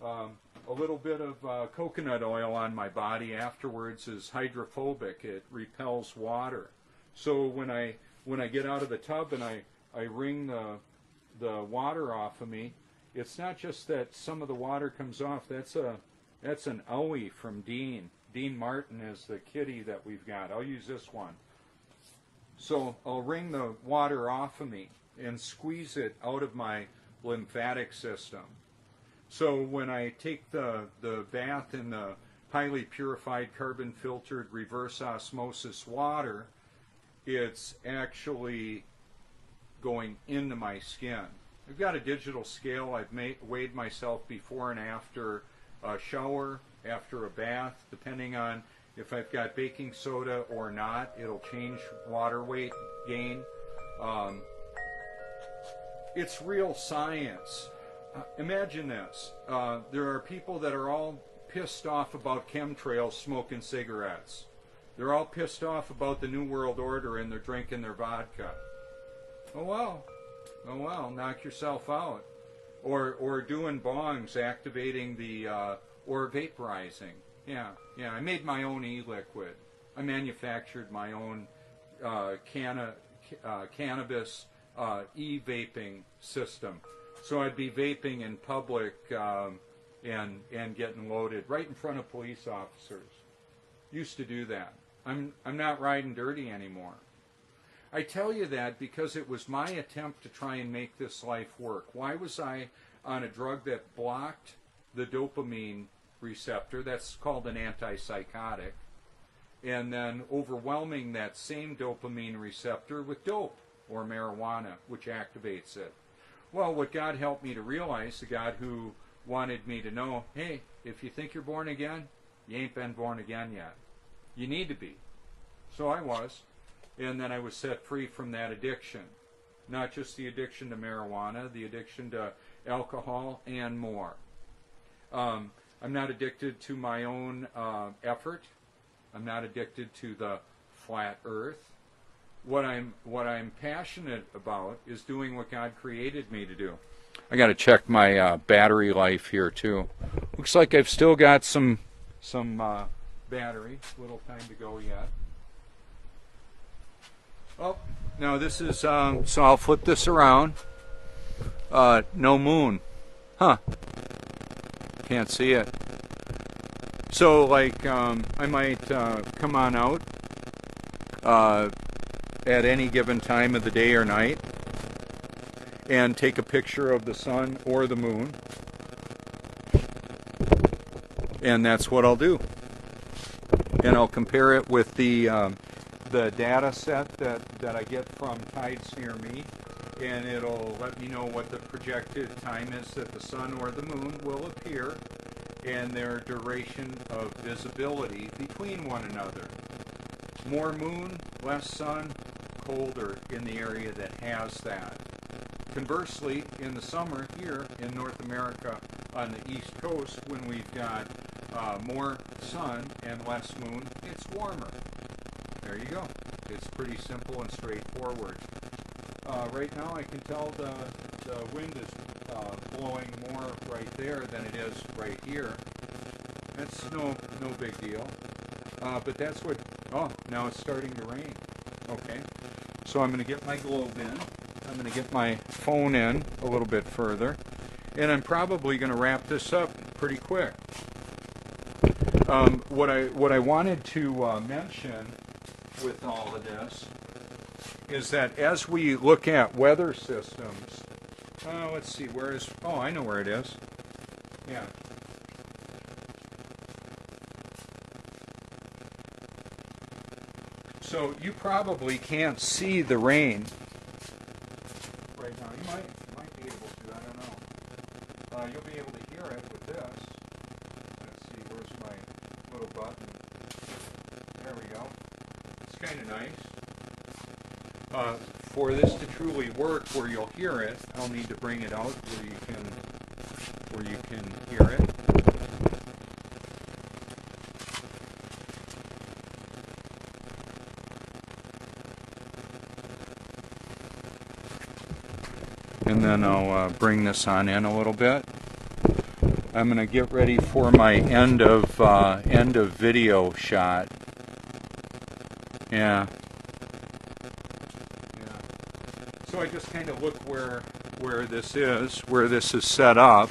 A little bit of coconut oil on my body afterwards is hydrophobic. It repels water. So when I get out of the tub and I wring the water off of me, it's not just that some of the water comes off. That's an owie from Dean. Dean Martin is the kitty that we've got. I'll use this one. So I'll wring the water off of me and squeeze it out of my lymphatic system. So when I take the bath in the highly purified carbon filtered reverse osmosis water, it's actually going into my skin. I've got a digital scale. I've weighed myself before and after a shower, after a bath, depending on if I've got baking soda or not. It'll change water weight gain. It's real science. Imagine this. There are people that are all pissed off about chemtrails smoking cigarettes. They're all pissed off about the New World Order and they're drinking their vodka. Oh well, knock yourself out. Or doing bongs, activating or vaporizing. Yeah, I made my own e-liquid. I manufactured my own cannabis e-vaping system. So I'd be vaping in public and getting loaded right in front of police officers. Used to do that. I'm not riding dirty anymore. I tell you that because it was my attempt to try and make this life work. Why was I on a drug that blocked the dopamine receptor? That's called an antipsychotic. And then overwhelming that same dopamine receptor with dope or marijuana, which activates it. Well, what God helped me to realize, the God who wanted me to know, hey, if you think you're born again, You ain't been born again yet. You need to be. So I was. And then I was set free from that addiction. Not just the addiction to marijuana, the addiction to alcohol, and more. I'm not addicted to my own effort. I'm not addicted to the flat earth. What I'm passionate about is doing what God created me to do. I got to check my battery life here too. Looks like I've still got some battery. Little time to go yet. Oh, now this is so I'll flip this around. No moon. Huh. Can't see it. So like I might come on out at any given time of the day or night and take a picture of the sun or the moon, and that's what I'll do. And I'll compare it with the data set that I get from tides near me, and it'll let me know what the projected time is that the sun or the moon will appear and their duration of visibility between one another. More moon, less sun, colder in the area that has that. Conversely, in the summer here in North America on the East Coast, when we've got more sun and less moon, it's warmer. There you go. It's pretty simple and straightforward. Right now I can tell the wind is blowing more right there than it is right here. That's no big deal. But that's what, oh, now it's starting to rain. Okay, so I'm going to get my globe in. I'm going to get my phone in a little bit further. And I'm probably going to wrap this up pretty quick. What I wanted to mention with all of this is that as we look at weather systems, let's see, where is, oh, I know where it is. Yeah. So you probably can't see the rain right now. You might be able to, I don't know. You'll be able to hear it with this. Let's see, where's my little button? There we go. It's kind of nice. For this to truly work where you'll hear it, I'll need to bring it out where you can hear it. And then I'll bring this on in a little bit. I'm going to get ready for my end of video shot. Yeah. So I just kind of look where this is set up,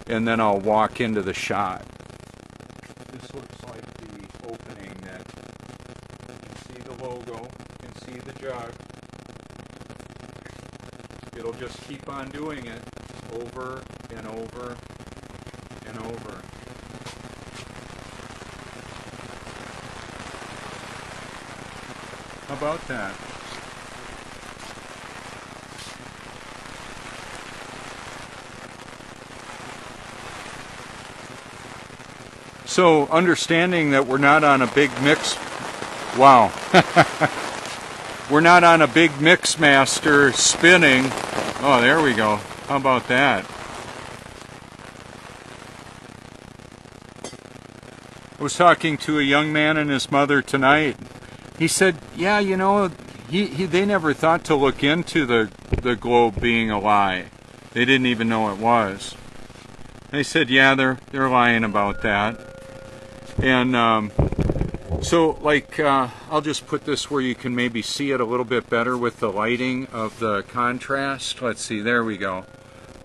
and then I'll walk into the shot. This looks like the opening that you can see the logo, you can see the jug. It'll just keep on doing it over and over and over. How about that? So understanding that we're not on a big mix, wow. We're not on a big mix master spinning. Oh, there we go. How about that? I was talking to a young man and his mother tonight. He said, yeah, you know, they never thought to look into the globe being a lie. They didn't even know it was. They said, yeah, they're lying about that. And so, like, I'll just put this where you can maybe see it a little bit better with the lighting of the contrast. Let's see, there we go.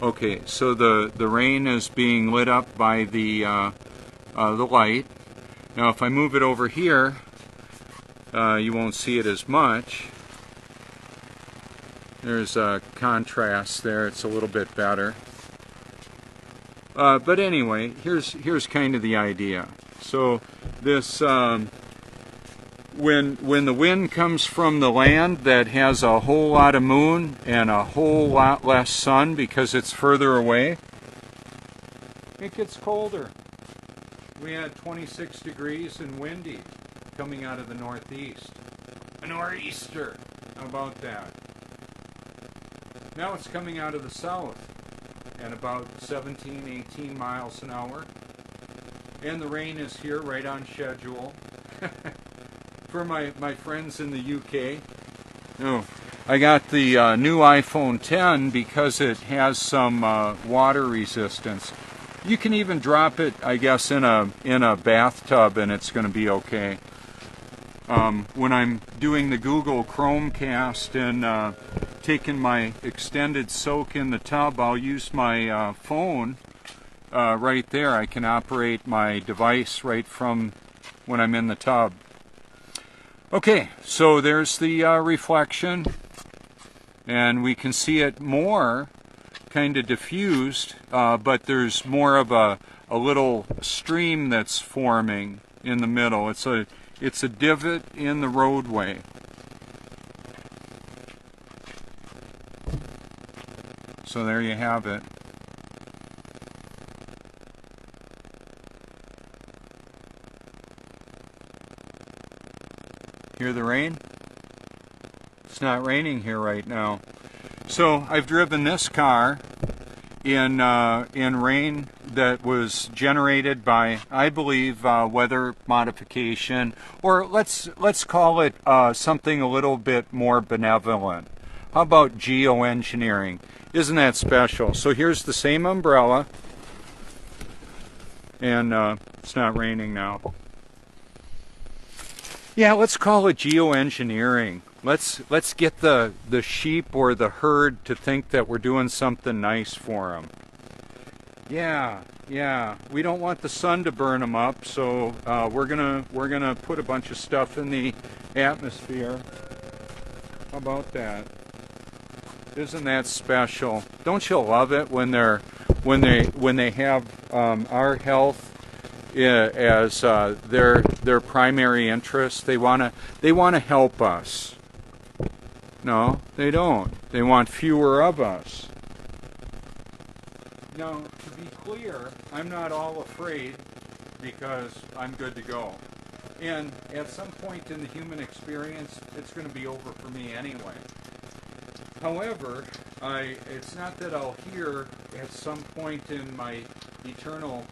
Okay, so the rain is being lit up by the light. Now, if I move it over here, you won't see it as much. There's a contrast there. It's a little bit better. But anyway, here's kind of the idea. So this, when the wind comes from the land that has a whole lot of moon and a whole lot less sun because it's further away, it gets colder. We had 26 degrees and windy coming out of the northeast. A nor'easter. How about that? Now it's coming out of the south at about 17, 18 miles an hour. And the rain is here right on schedule. For my friends in the UK. Oh, I got the new iPhone 10 because it has some water resistance. You can even drop it, I guess, in a bathtub and it's going to be okay. When I'm doing the Google Chromecast and taking my extended soak in the tub, I'll use my phone right there. I can operate my device right from when I'm in the tub. Okay, so there's the reflection, and we can see it more kind of diffused, but there's more of a little stream that's forming in the middle. It's a divot in the roadway. So there you have it. Hear the rain? It's not raining here right now. So I've driven this car in rain that was generated by, I believe, weather modification, or let's call it something a little bit more benevolent. How about geoengineering? Isn't that special? So here's the same umbrella, and it's not raining now. Yeah, let's call it geoengineering. Let's get the sheep or the herd to think that we're doing something nice for them. Yeah. We don't want the sun to burn them up, so we're gonna put a bunch of stuff in the atmosphere. How about that? Isn't that special? Don't you love it when they have our health as their primary interest? They wanna help us. No, they don't. They want fewer of us. Now, to be clear, I'm not all afraid because I'm good to go. And at some point in the human experience, it's going to be over for me anyway. However, it's not that I'll hear at some point in my eternal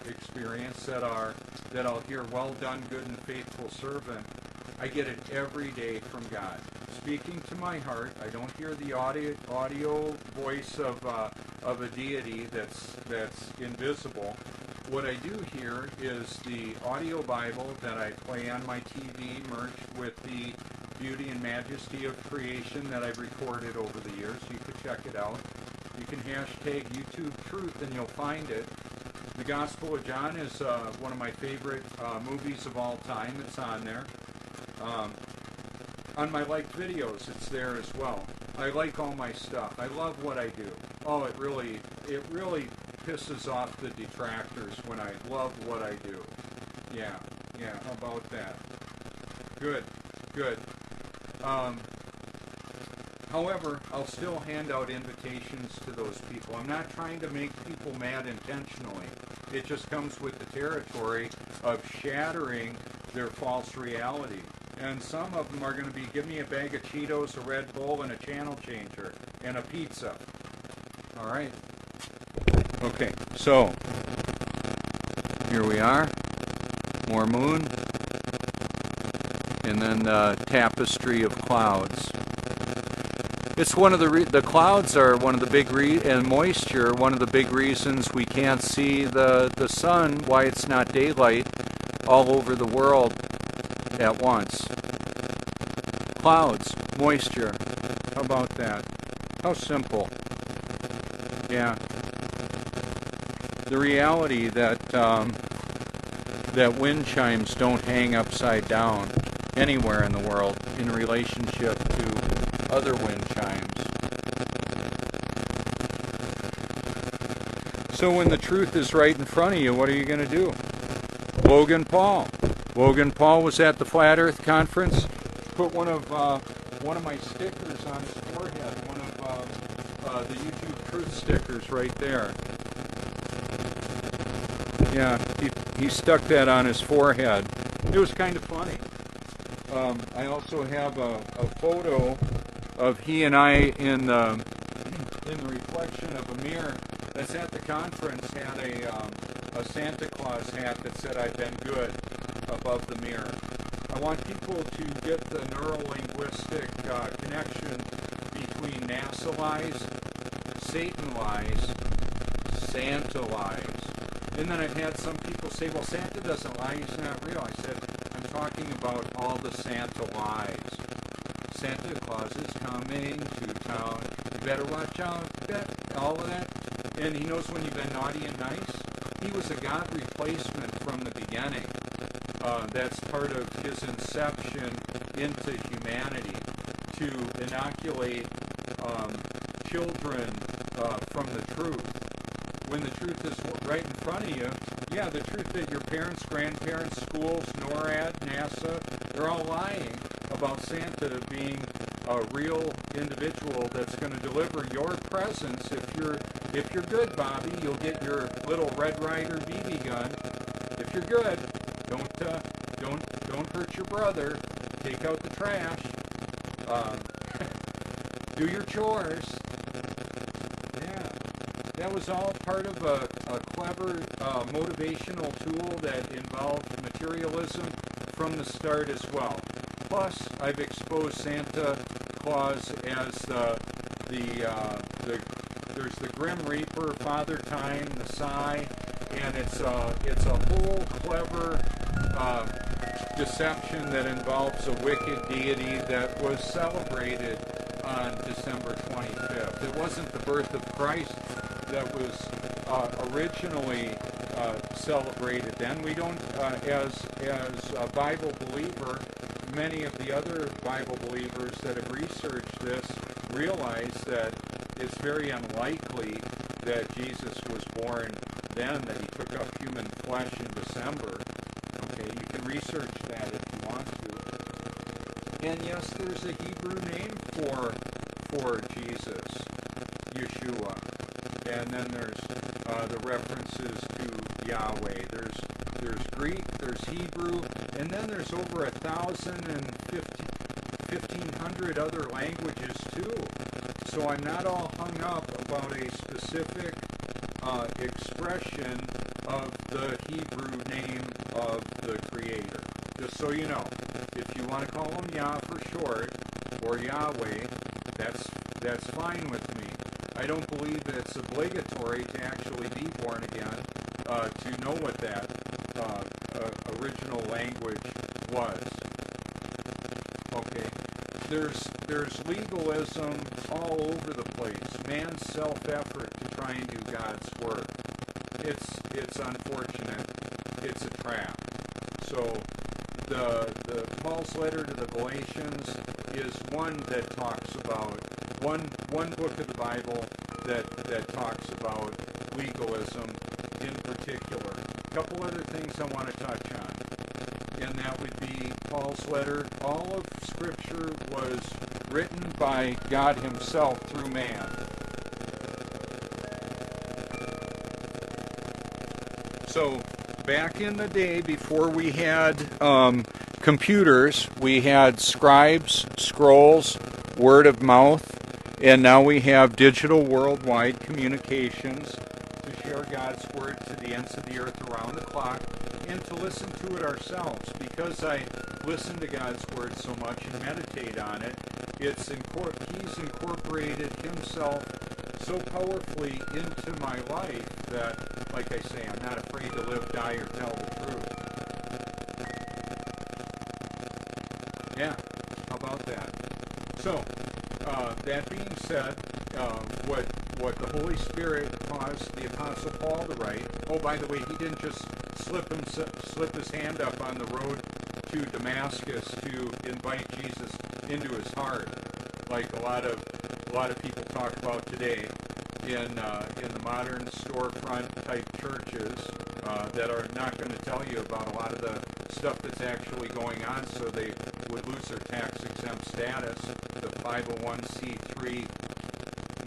experience that I'll hear, "Well done, good and faithful servant." I get it every day from God, speaking to my heart. I don't hear the audio voice of a deity that's invisible. What I do hear is the audio Bible that I play on my TV, merged with the beauty and majesty of creation that I've recorded over the years. You can check it out. You can hashtag YouTube Truth and you'll find it. The Gospel of John is one of my favorite movies of all time. It's on there. On my liked videos, it's there as well. I like all my stuff. I love what I do. Oh, it really pisses off the detractors when I love what I do. Yeah, how about that? Good. However, I'll still hand out invitations to those people. I'm not trying to make people mad intentionally. It just comes with the territory of shattering their false reality. And some of them are going to be, give me a bag of Cheetos, a Red Bull, and a channel changer, and a pizza. All right? Okay, so here we are. More moon. And then the tapestry of clouds. It's one of the clouds are one of the big and moisture, one of the big reasons we can't see the sun, why it's not daylight all over the world at once. Clouds, moisture. How about that? How simple. Yeah. The reality that that wind chimes don't hang upside down anywhere in the world in relationship to other wind chimes. So when the truth is right in front of you, what are you going to do? Logan Paul was at the Flat Earth Conference. Put one of my stickers on his forehead. One of the YouTube Truth stickers right there. Yeah, he stuck that on his forehead. It was kind of funny. I also have a photo of he and I in the reflection of a mirror that's at the conference. Had a Santa Claus hat that said "I've been good" above the mirror. I want people to get the neuro-linguistic connection between NASA lies, Satan lies, Santa lies. And then I've had some people say, well, Santa doesn't lie, he's not real. I said, I'm talking about all the Santa lies. Santa Claus is coming to town. You better watch out, all of that. And he knows when you've been naughty and nice. He was a God replacement from the beginning. That's part of his inception into humanity, to inoculate children from the truth. When the truth is right in front of you, yeah, the truth that your parents, grandparents, schools, NORAD, NASA, they're all lying about Santa being a real individual that's going to deliver your presents. If you're good, Bobby, you'll get your little Red Ryder BB gun. If you're good, don't hurt your brother. Take out the trash. Do your chores. Yeah, that was all part of a clever motivational tool that involved materialism from the start as well. Plus, I've exposed Santa Claus as there's the Grim Reaper, Father Time, the Psy, and it's a whole clever deception that involves a wicked deity that was celebrated on December 25th. It wasn't the birth of Christ that was originally celebrated then. We don't, as a Bible believer, many of the other Bible believers that have researched this realize that it's very unlikely that Jesus was born then, that he took up human flesh in December. Okay, you can research that if you want to. And yes, there's a Hebrew name for Jesus, Yeshua. And then there's the references to Yahweh. There's Greek, there's Hebrew, and then there's over 1,500 other languages too. So I'm not all hung up about a specific expression of the Hebrew name of the Creator. Just so you know, if you want to call him Yah for short, or Yahweh, that's fine with me. I don't believe that it's obligatory to actually be born again to know what that original language was. Okay, there's legalism all over the place. Man's self-effort to try and do God's work. It's unfortunate. It's a trap. So the Paul's letter to the Galatians is one that talks about one book of the Bible that talks about legalism in particular. A couple other things I want to touch on, and that would be Paul's letter. All of Scripture was written by God himself through man. So back in the day, before we had computers, we had scribes, scrolls, word of mouth, and now we have digital worldwide communications to share God's word to the ends of the earth around the clock, and to listen to it ourselves. Because I listen to God's word so much and meditate on it, he's incorporated himself so powerfully into my life that, like I say, I'm not afraid to live, die, or tell the truth. Yeah, how about that? So, that being said, what the Holy Spirit caused the Apostle Paul to write. Oh, by the way, he didn't just slip his hand up on the road to Damascus to invite Jesus into his heart, like a lot of people talk about today in the modern storefront type churches that are not going to tell you about a lot of the stuff that's actually going on, so they would lose their tax exempt status. The 501c3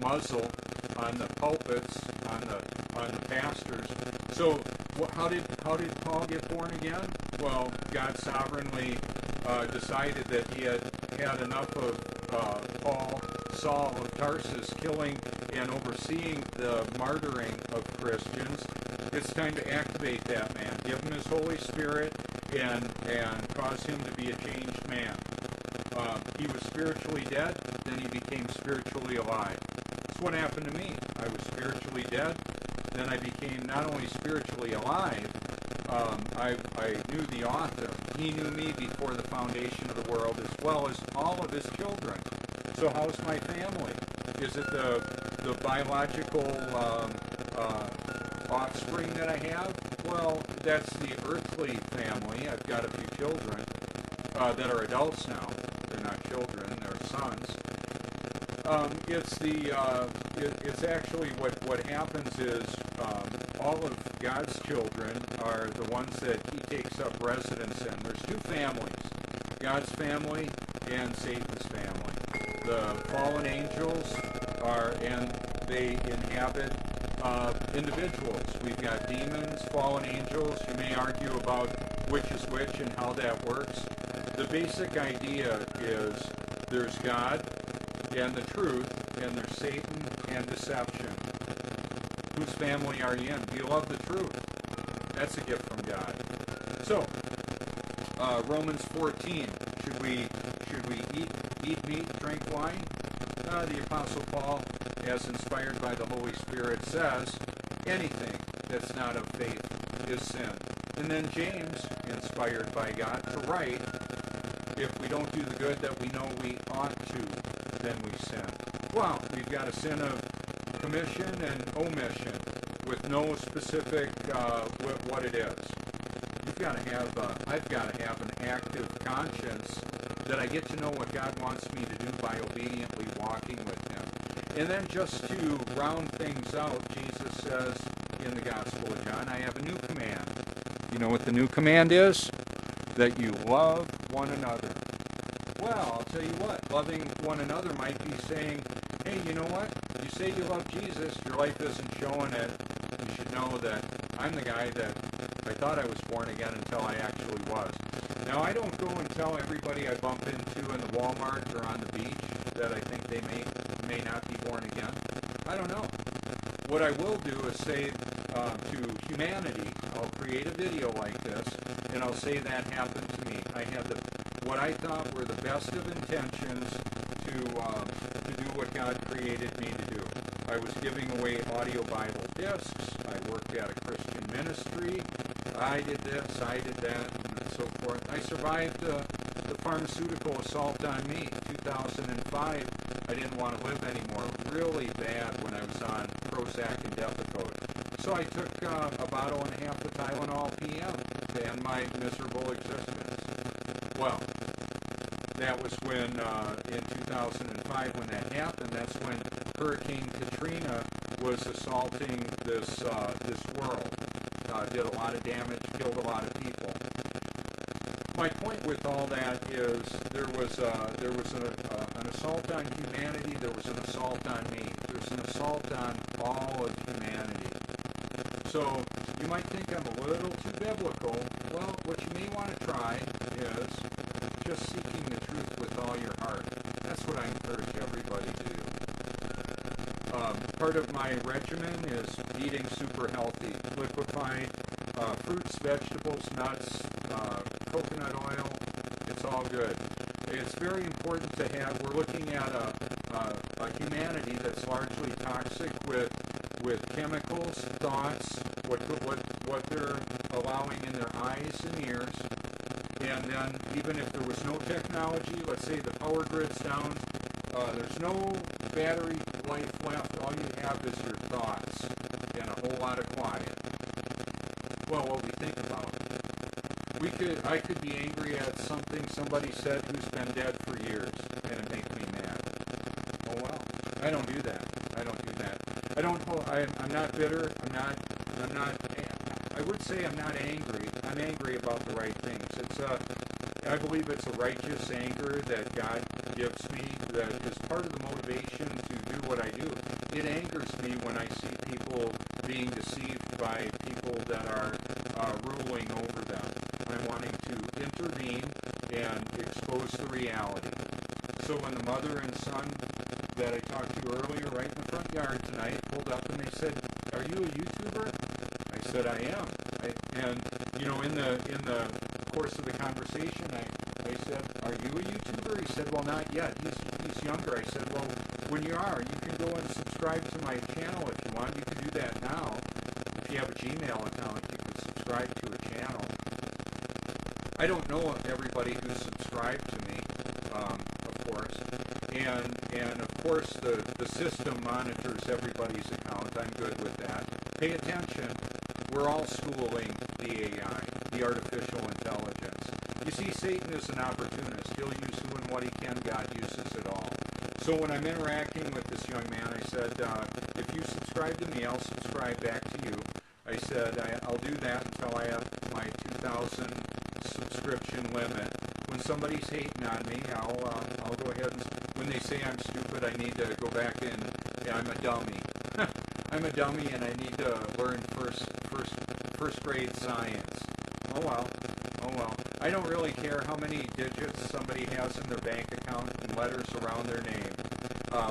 muzzle on the pulpits, on the pastors. So How did Paul get born again? Well, God sovereignly decided that he had enough of Saul of Tarsus, killing and overseeing the martyring of Christians. It's time to activate that man, give him his Holy Spirit, and cause him to be a changed man. He was spiritually dead, then he became spiritually alive. That's what happened to me. I was spiritually dead, then I became not only spiritually alive, I knew the author. He knew me before the foundation of the world, as well as all of his children. So how's my family? Is it the biological offspring that I have? Well, that's the earthly family. I've got a few children that are adults now. They're not children; they're sons. It's actually what happens is all of God's children are the ones that he takes up residence in. There's two families: God's family and Satan's family. The fallen angels they inhabit individuals. We've got demons, fallen angels. You may argue about which is which and how that works. The basic idea is there's God and the truth, and there's Satan and deception. Whose family are you in? Do you love the truth? That's a gift from God. So, Romans 14. Should we eat meat, drink wine? The Apostle Paul, as inspired by the Holy Spirit, says anything that's not of faith is sin. And then James, inspired by God, to write, if we don't do the good that we know we ought to, then we sin. Well, we've got a sin of commission and omission with no specific what it is. I've got to have an active conscience that I get to know what God wants me to do by obediently walking with him. And then just to round things out, Jesus says in the Gospel of John, I have a new command. You know what the new command is? That you love one another. Well, I'll tell you what, loving one another might be saying, hey, you know what? You say you love Jesus, your life isn't showing it. You should know that I'm the guy that I thought I was born again until I actually was. Now, I don't go and tell everybody I bump into in the Walmart or on the beach that I think they may not be born again. I don't know. What I will do is say to humanity, I'll create a video like this, and I'll say that happened to me. I had what I thought were the best of intentions to do what God created me to do. I was giving away audio Bible discs. I worked at a Christian ministry. I did this, I did that, and so forth. I survived the pharmaceutical assault on me. 2005, I didn't want to live anymore. Really bad when I was on Prozac and Depakote. So I took a bottle and a half of Tylenol PM to end my miserable existence. Well, that was when, in 2005, when that happened, that's when Hurricane Katrina was assaulting this world. Did a lot of damage, killed a lot of people. My point with all that is there was an assault on humanity. There was an assault on me. There's an assault on all of humanity. So you might think I'm a little too biblical. Well, what you may want to try is just seeking the truth with all your heart. That's what I encourage everybody to do. Part of my regimen is eating super healthy, liquefied fruits, vegetables, nuts, coconut oil. It's all good. It's very important to have. We're looking at a humanity that's largely toxic with chemicals, thoughts, what they're allowing in their eyes and ears. And then even if there was no technology, let's say the power grid's down, there's no battery life left. All you have is your thoughts and a whole lot of quiet. Well, what we think about. I could be angry at something somebody said who's been dead for years, and it makes me mad. Oh well, I don't do that. I'm not bitter. I would say I'm not angry. I'm angry about the right things. I believe it's a righteous anger that God gives me that is part of the motivation to do what I do. It angers me when I see people being deceived by people that are ruling over them. I'm wanting to intervene and expose the reality. So when the mother and son that I talked to earlier right in the front yard tonight pulled up and they said, "Are you a YouTuber?" I said, "I am." And you know, in the course of the conversation, I said, "Are you a YouTuber?" He said, "Well, not yet. He's younger." I said, "Well, when you are, you can go and subscribe to my channel if you want. You can do that now. If you have a Gmail account, you can subscribe to a channel." I don't know everybody who's subscribed to me, of course, and of course the system monitors everybody's account. I'm good with that. Pay attention. We're all schooling the AI, the artificial intelligence. You see, Satan is an opportunist. He'll use who and what he can. God uses it all. So when I'm interacting with this young man, I said, if you subscribe to me, I'll subscribe back to you. I said, I'll do that until I have my 2,000 subscription limit. When somebody's hating on me, I'll go ahead and, when they say I'm stupid, I need to go back and, yeah, I'm a dummy. I'm a dummy and I need to learn first grade science. Oh well. I don't really care how many digits somebody has in their bank account and letters around their name.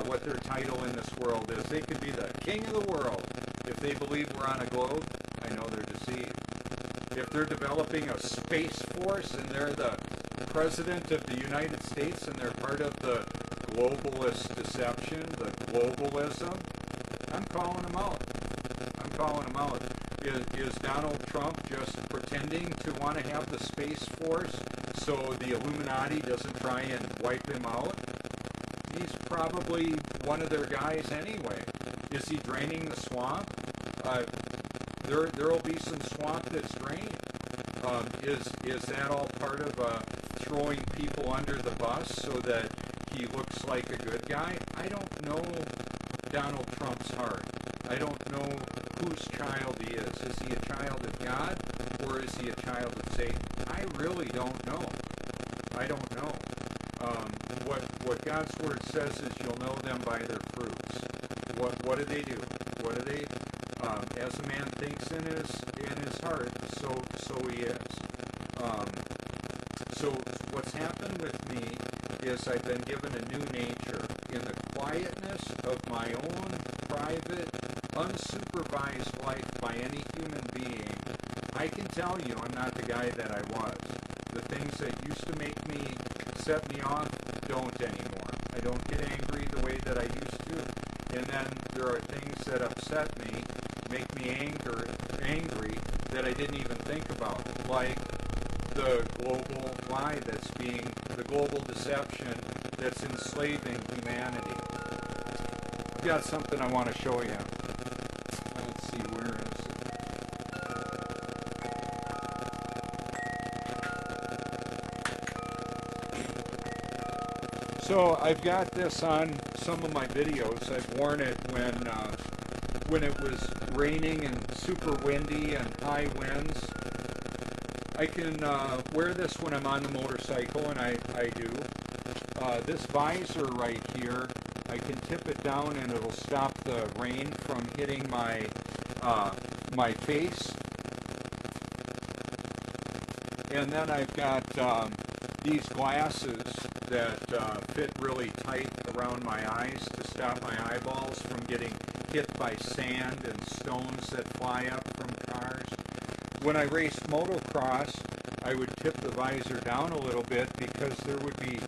What their title in this world is. They could be the king of the world. If they believe we're on a globe, I know they're deceived. If they're developing a space force and they're the president of the United States and they're part of the globalist deception, the globalism, I'm calling them out. I'm calling them out. Is Donald Trump just pretending to want to have the space force so the Illuminati doesn't try and wipe him out? He's probably one of their guys anyway. Is he draining the swamp? There'll be some swamp that's drained. Is that all part of throwing people under the bus so that he looks like a good guy? I don't know Donald Trump's heart. I don't know whose child he is. Is he a child of God or is he a child of Satan? I really don't know. I don't know. What God's word says is you'll know them by their fruits. What do they do? What do they? As a man thinks in his heart, so he is. So what's happened with me is I've been given a new nature in the quietness of my own private, unsupervised life by any human being. I can tell you I'm not the guy that I was. The things that used to set me off don't anymore. I don't get angry the way that I used to. And then there are things that upset me, make me angry that I didn't even think about, like the global lie the global deception that's enslaving humanity. I've got something I want to show you. Let's see, where is it? So I've got this on some of my videos. I've worn it when it was raining and super windy and high winds. I can wear this when I'm on the motorcycle, and I do. This visor right here, I can tip it down and it'll stop the rain from hitting my my face. And then I've got these glasses that fit really tight around my eyes to stop my eyeballs from getting hit by sand and stones that fly up from cars. When I raced motocross, I would tip the visor down a little bit because there would be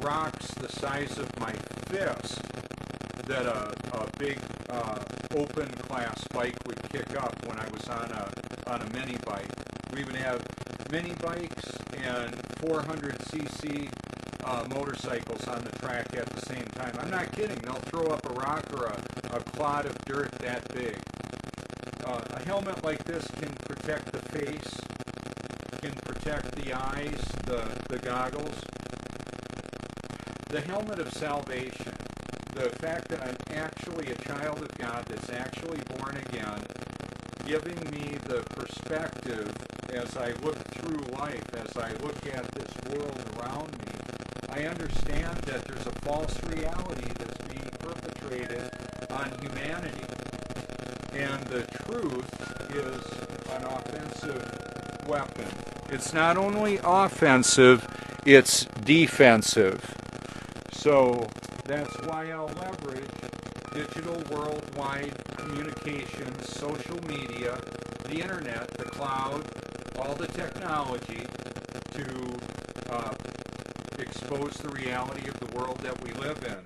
rocks the size of my fist that a big open class bike would kick up when I was on a mini bike. We would have mini bikes and 400cc motorcycles on the track at the same time. I'm not kidding. They'll throw up a rock or a clod of dirt that big. A helmet like this can protect the face, can protect the eyes, the goggles. The helmet of salvation, the fact that I'm actually a child of God that's actually born again, giving me the perspective as I look through life, as I look at this world around me. I understand that there's a false reality that's being perpetrated on humanity. And the truth is an offensive weapon. It's not only offensive, it's defensive. So that's why I'll leverage digital worldwide communications, social media, the internet, the cloud, all the technology to expose the reality of the world that we live in.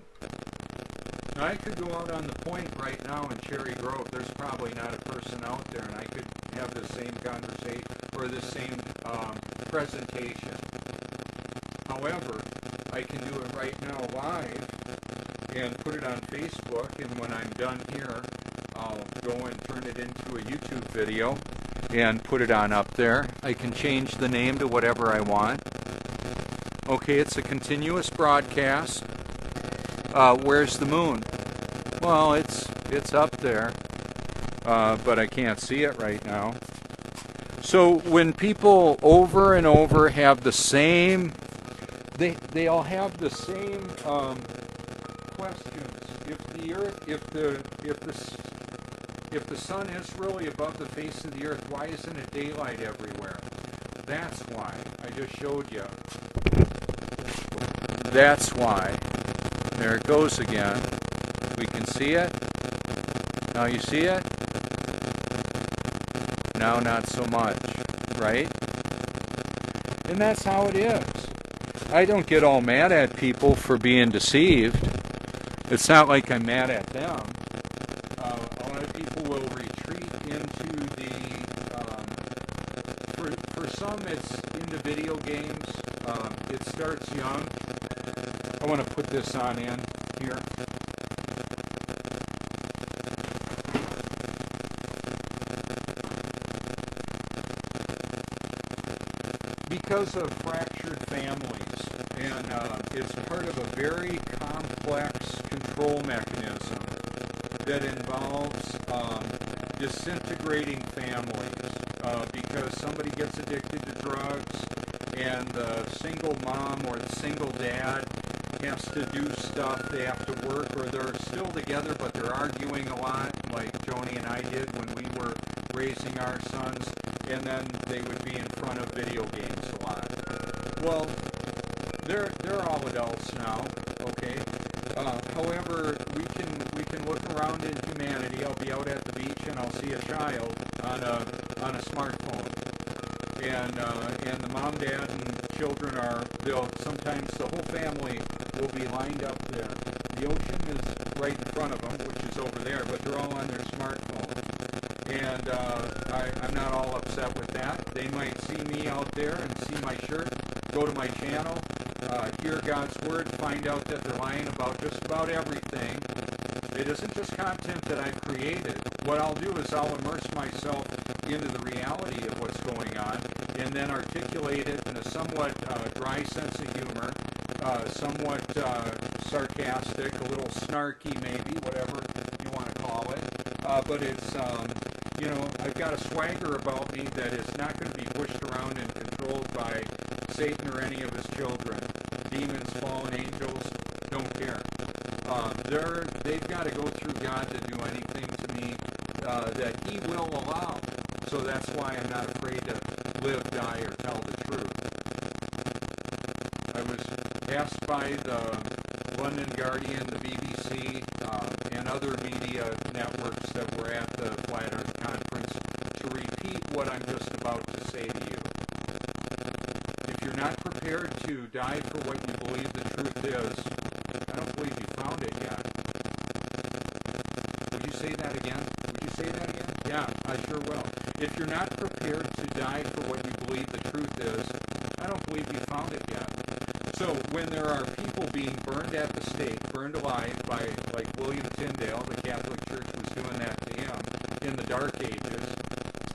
Now, I could go out on the point right now in Cherry Grove. There's probably not a person out there, and I could have the same conversation or the same presentation. However, I can do it right now live and put it on Facebook, and when I'm done here, I'll go and turn it into a YouTube video and put it on up there. I can change the name to whatever I want. Okay, it's a continuous broadcast. Where's the moon? Well, it's up there, but I can't see it right now. So when people over and over have the same, they all have the same questions. If the earth, if the sun is really above the face of the earth, why isn't it daylight everywhere? That's why. I just showed you. That's why. There it goes again. We can see it. Now you see it? Now not so much, right? And that's how it is. I don't get all mad at people for being deceived. It's not like I'm mad at them. A lot of people will retreat into the, for some it's into video games. It starts young. I want to put this on in here. Because of fractured families, and it's part of a very complex control mechanism that involves disintegrating families because somebody gets addicted to drugs and the single mom or the single dad has to do stuff, they have to work, or they're still together but they're arguing a lot, like Joni and I did when we were raising our sons, and then they would be in front of video games a lot. Well, they're all adults now, okay? However, we can look around in humanity. I'll be out at the beach and I'll see a child on a smartphone, and the mom, dad, and children sometimes the whole family will be lined up there. The ocean is right in front of them, which is over there, but they're all on their smartphone. And I'm not all upset with that. They might see me out there and see my shirt, go to my channel, hear God's word, find out that they're lying about just about everything. It isn't just content that I've created. What I'll do is I'll immerse myself into the reality of what's going on and then articulate it in a somewhat dry sense of humor, somewhat sarcastic, a little snarky maybe, whatever you want to call it. But it's, you know, I've got a swagger about me that is not going to be pushed around and controlled by Satan or any of his children. Demons, fallen angels, don't care. They've got to go through God to do anything to me that He will allow. So that's why I'm not afraid to live, die, or tell the truth. I was asked by the London Guardian, the BBC, and other media networks that were at the Flat Earth Conference to repeat what I'm just about to say to you. If you're not prepared to die for what you believe the truth is, I don't believe you found it yet. Would you say that again? Would you say that again? Yeah, I sure will. If you're not prepared to die for what you believe the truth is, I don't believe you found it yet. So when there are people being burned at the stake, burned alive by, like William Tyndale, the Catholic Church was doing that to him in the Dark Ages,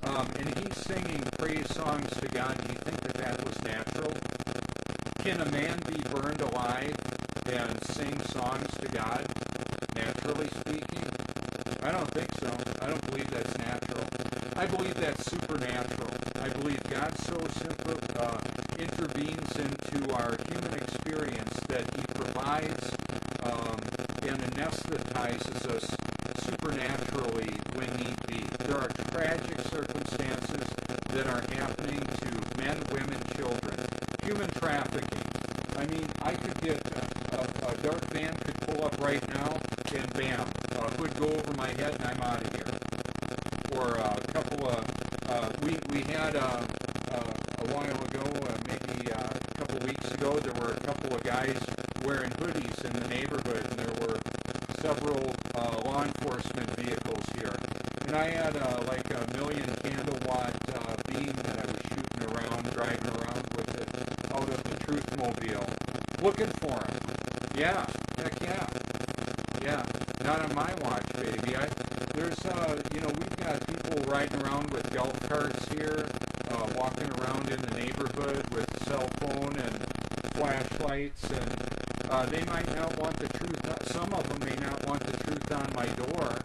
and he's singing praise songs to God, do you think that that was natural? Can a man be burned alive and sing songs to God, naturally speaking? I don't think so. I don't believe that's natural. I believe that's supernatural. I believe God so simply intervenes into our human experience that He provides and anesthetizes us supernaturally when need be. I could get a dark van could pull up right now, and bam, a hood go over my head, and I'm out of here. Or a couple of we had a while ago, maybe a couple weeks ago, there were a couple of guys wearing hoodies in the neighborhood, and there were several law enforcement vehicles here. And I had like a 1,000,000 candle watt beam that I was shooting around, driving around with it out of the Truthmobile, looking for him. Yeah, heck yeah. Yeah, not on my watch, baby. There's, we've got people riding around with golf carts here, walking around in the neighborhood with a cell phone and flashlights, and they might not want the truth. Some of them may not want the truth on my door.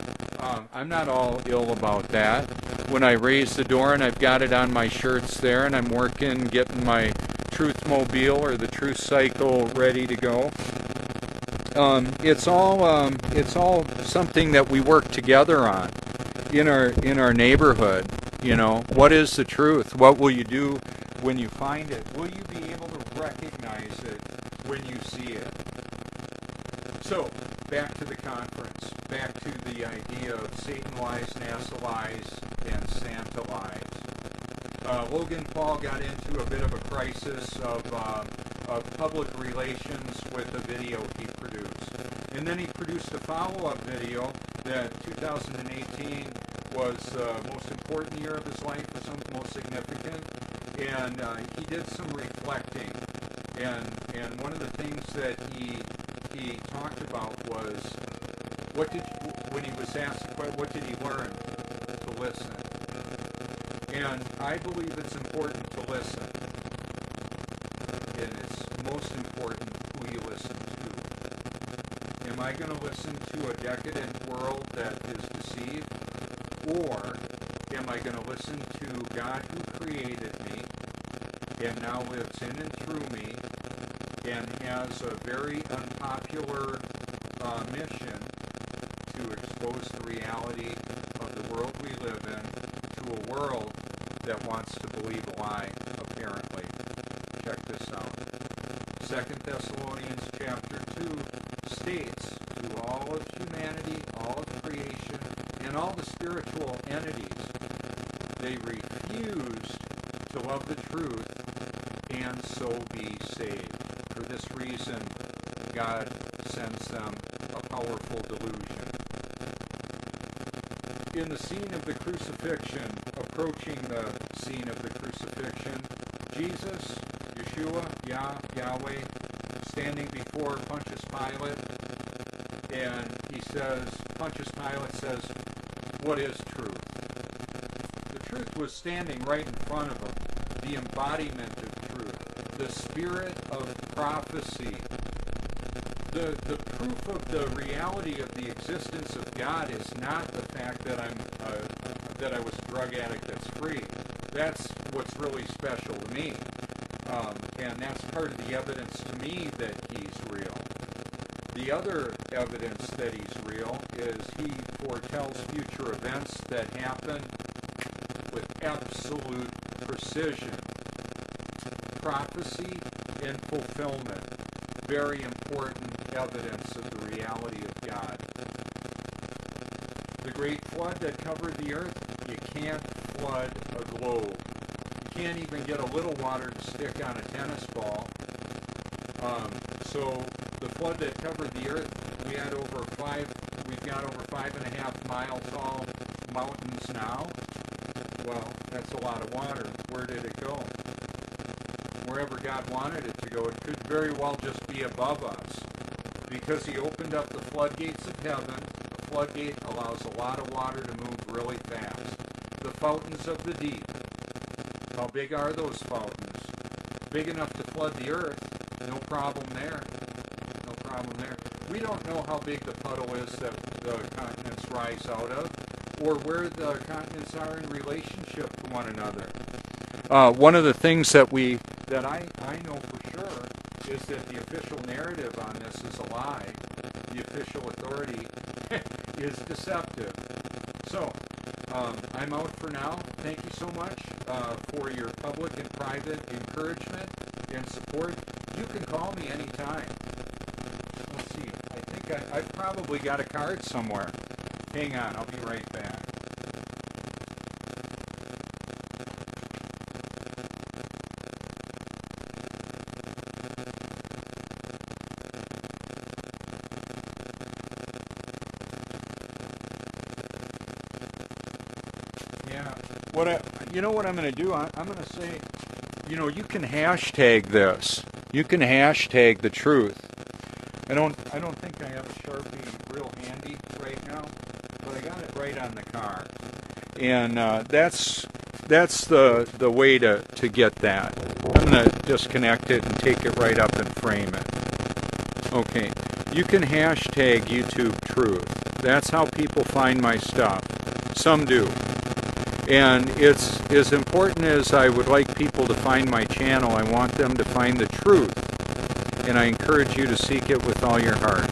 I'm not all ill about that. When I raise the door and I've got it on my shirts there, and I'm working, getting my Truthmobile or the Truth Cycle ready to go. It's all something that we work together on in our neighborhood. You know, what is the truth? What will you do when you find it? Will you be able to recognize it when you see it? So, back to the conference, back to the idea of Satan lies, NASA lies, and Santa lies. Logan Paul got into a bit of a crisis of public relations with the video he produced. And then he produced a follow-up video that 2018 was the most important year of his life, or something most significant. And he did some reflecting. And one of the things that he talked about was, when he was asked, what did he learn? To listen. And I believe it's important to listen. And it's most important who you listen to. Am I going to listen to a decadent world that is deceived? Or am I going to listen to God who created me and now lives in and through me and has a very unpopular mission to expose the reality of the world we live in to a world that wants to believe a lie, apparently? Check this out. 2 Thessalonians chapter 2 states, to all of humanity, all of creation, and all the spiritual entities, they refused to love the truth and so be saved. For this reason, God sends them a powerful delusion. In the scene of the crucifixion, approaching the scene of the crucifixion, Jesus, Yeshua, Yahweh, standing before Pontius Pilate, and Pontius Pilate says, what is truth? The truth was standing right in front of him, the embodiment of truth, the spirit of prophecy. The proof of the reality of the existence of God is not the fact that I was a drug addict that's free. That's what's really special to me. And that's part of the evidence to me that he's real. The other evidence that he's real is he foretells future events that happen with absolute precision. Prophecy and fulfillment. Very important evidence of the reality of God. The great flood that covered the earth, you can't flood a globe. You can't even get a little water to stick on a tennis ball. So the flood that covered the earth, we've got over 5.5 mile tall mountains now. Well, that's a lot of water. Where did it go? Wherever God wanted it to go. It could very well just be above us, because he opened up the floodgates of heaven. A floodgate allows a lot of water to move really fast. The fountains of the deep. How big are those fountains? Big enough to flood the earth. No problem there. No problem there. We don't know how big the puddle is that the continents rise out of, or where the continents are in relationship to one another. One of the things that I know for sure is that the official narrative on this is a lie. The official authority is deceptive. So, I'm out for now. Thank you so much for your public and private encouragement and support. you can call me anytime. Let's see. I think I've probably got a card somewhere. Hang on, I'll be right back. Yeah. You know what I'm going to do? I'm going to say, you know, you can hashtag this. You can hashtag the truth. I don't think I have a Sharpie real handy right now, but I got it right on the car. And that's the way to get that. I'm going to disconnect it and take it right up and frame it. Okay. You can hashtag YouTube truth. That's how people find my stuff. Some do. And it's as important as I would like people to find my channel, I want them to find the truth. And I encourage you to seek it with all your heart.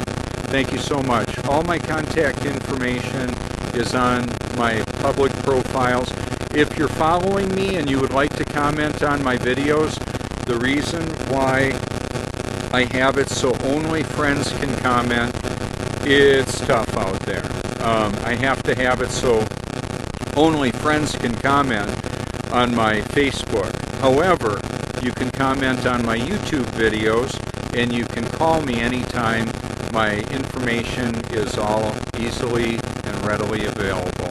Thank you so much. All my contact information is on my public profiles. If you're following me and you would like to comment on my videos, the reason why I have it so only friends can comment, it's tough out there. I have to have it so only friends can comment on my Facebook. However, you can comment on my YouTube videos and you can call me anytime. My information is all easily and readily available.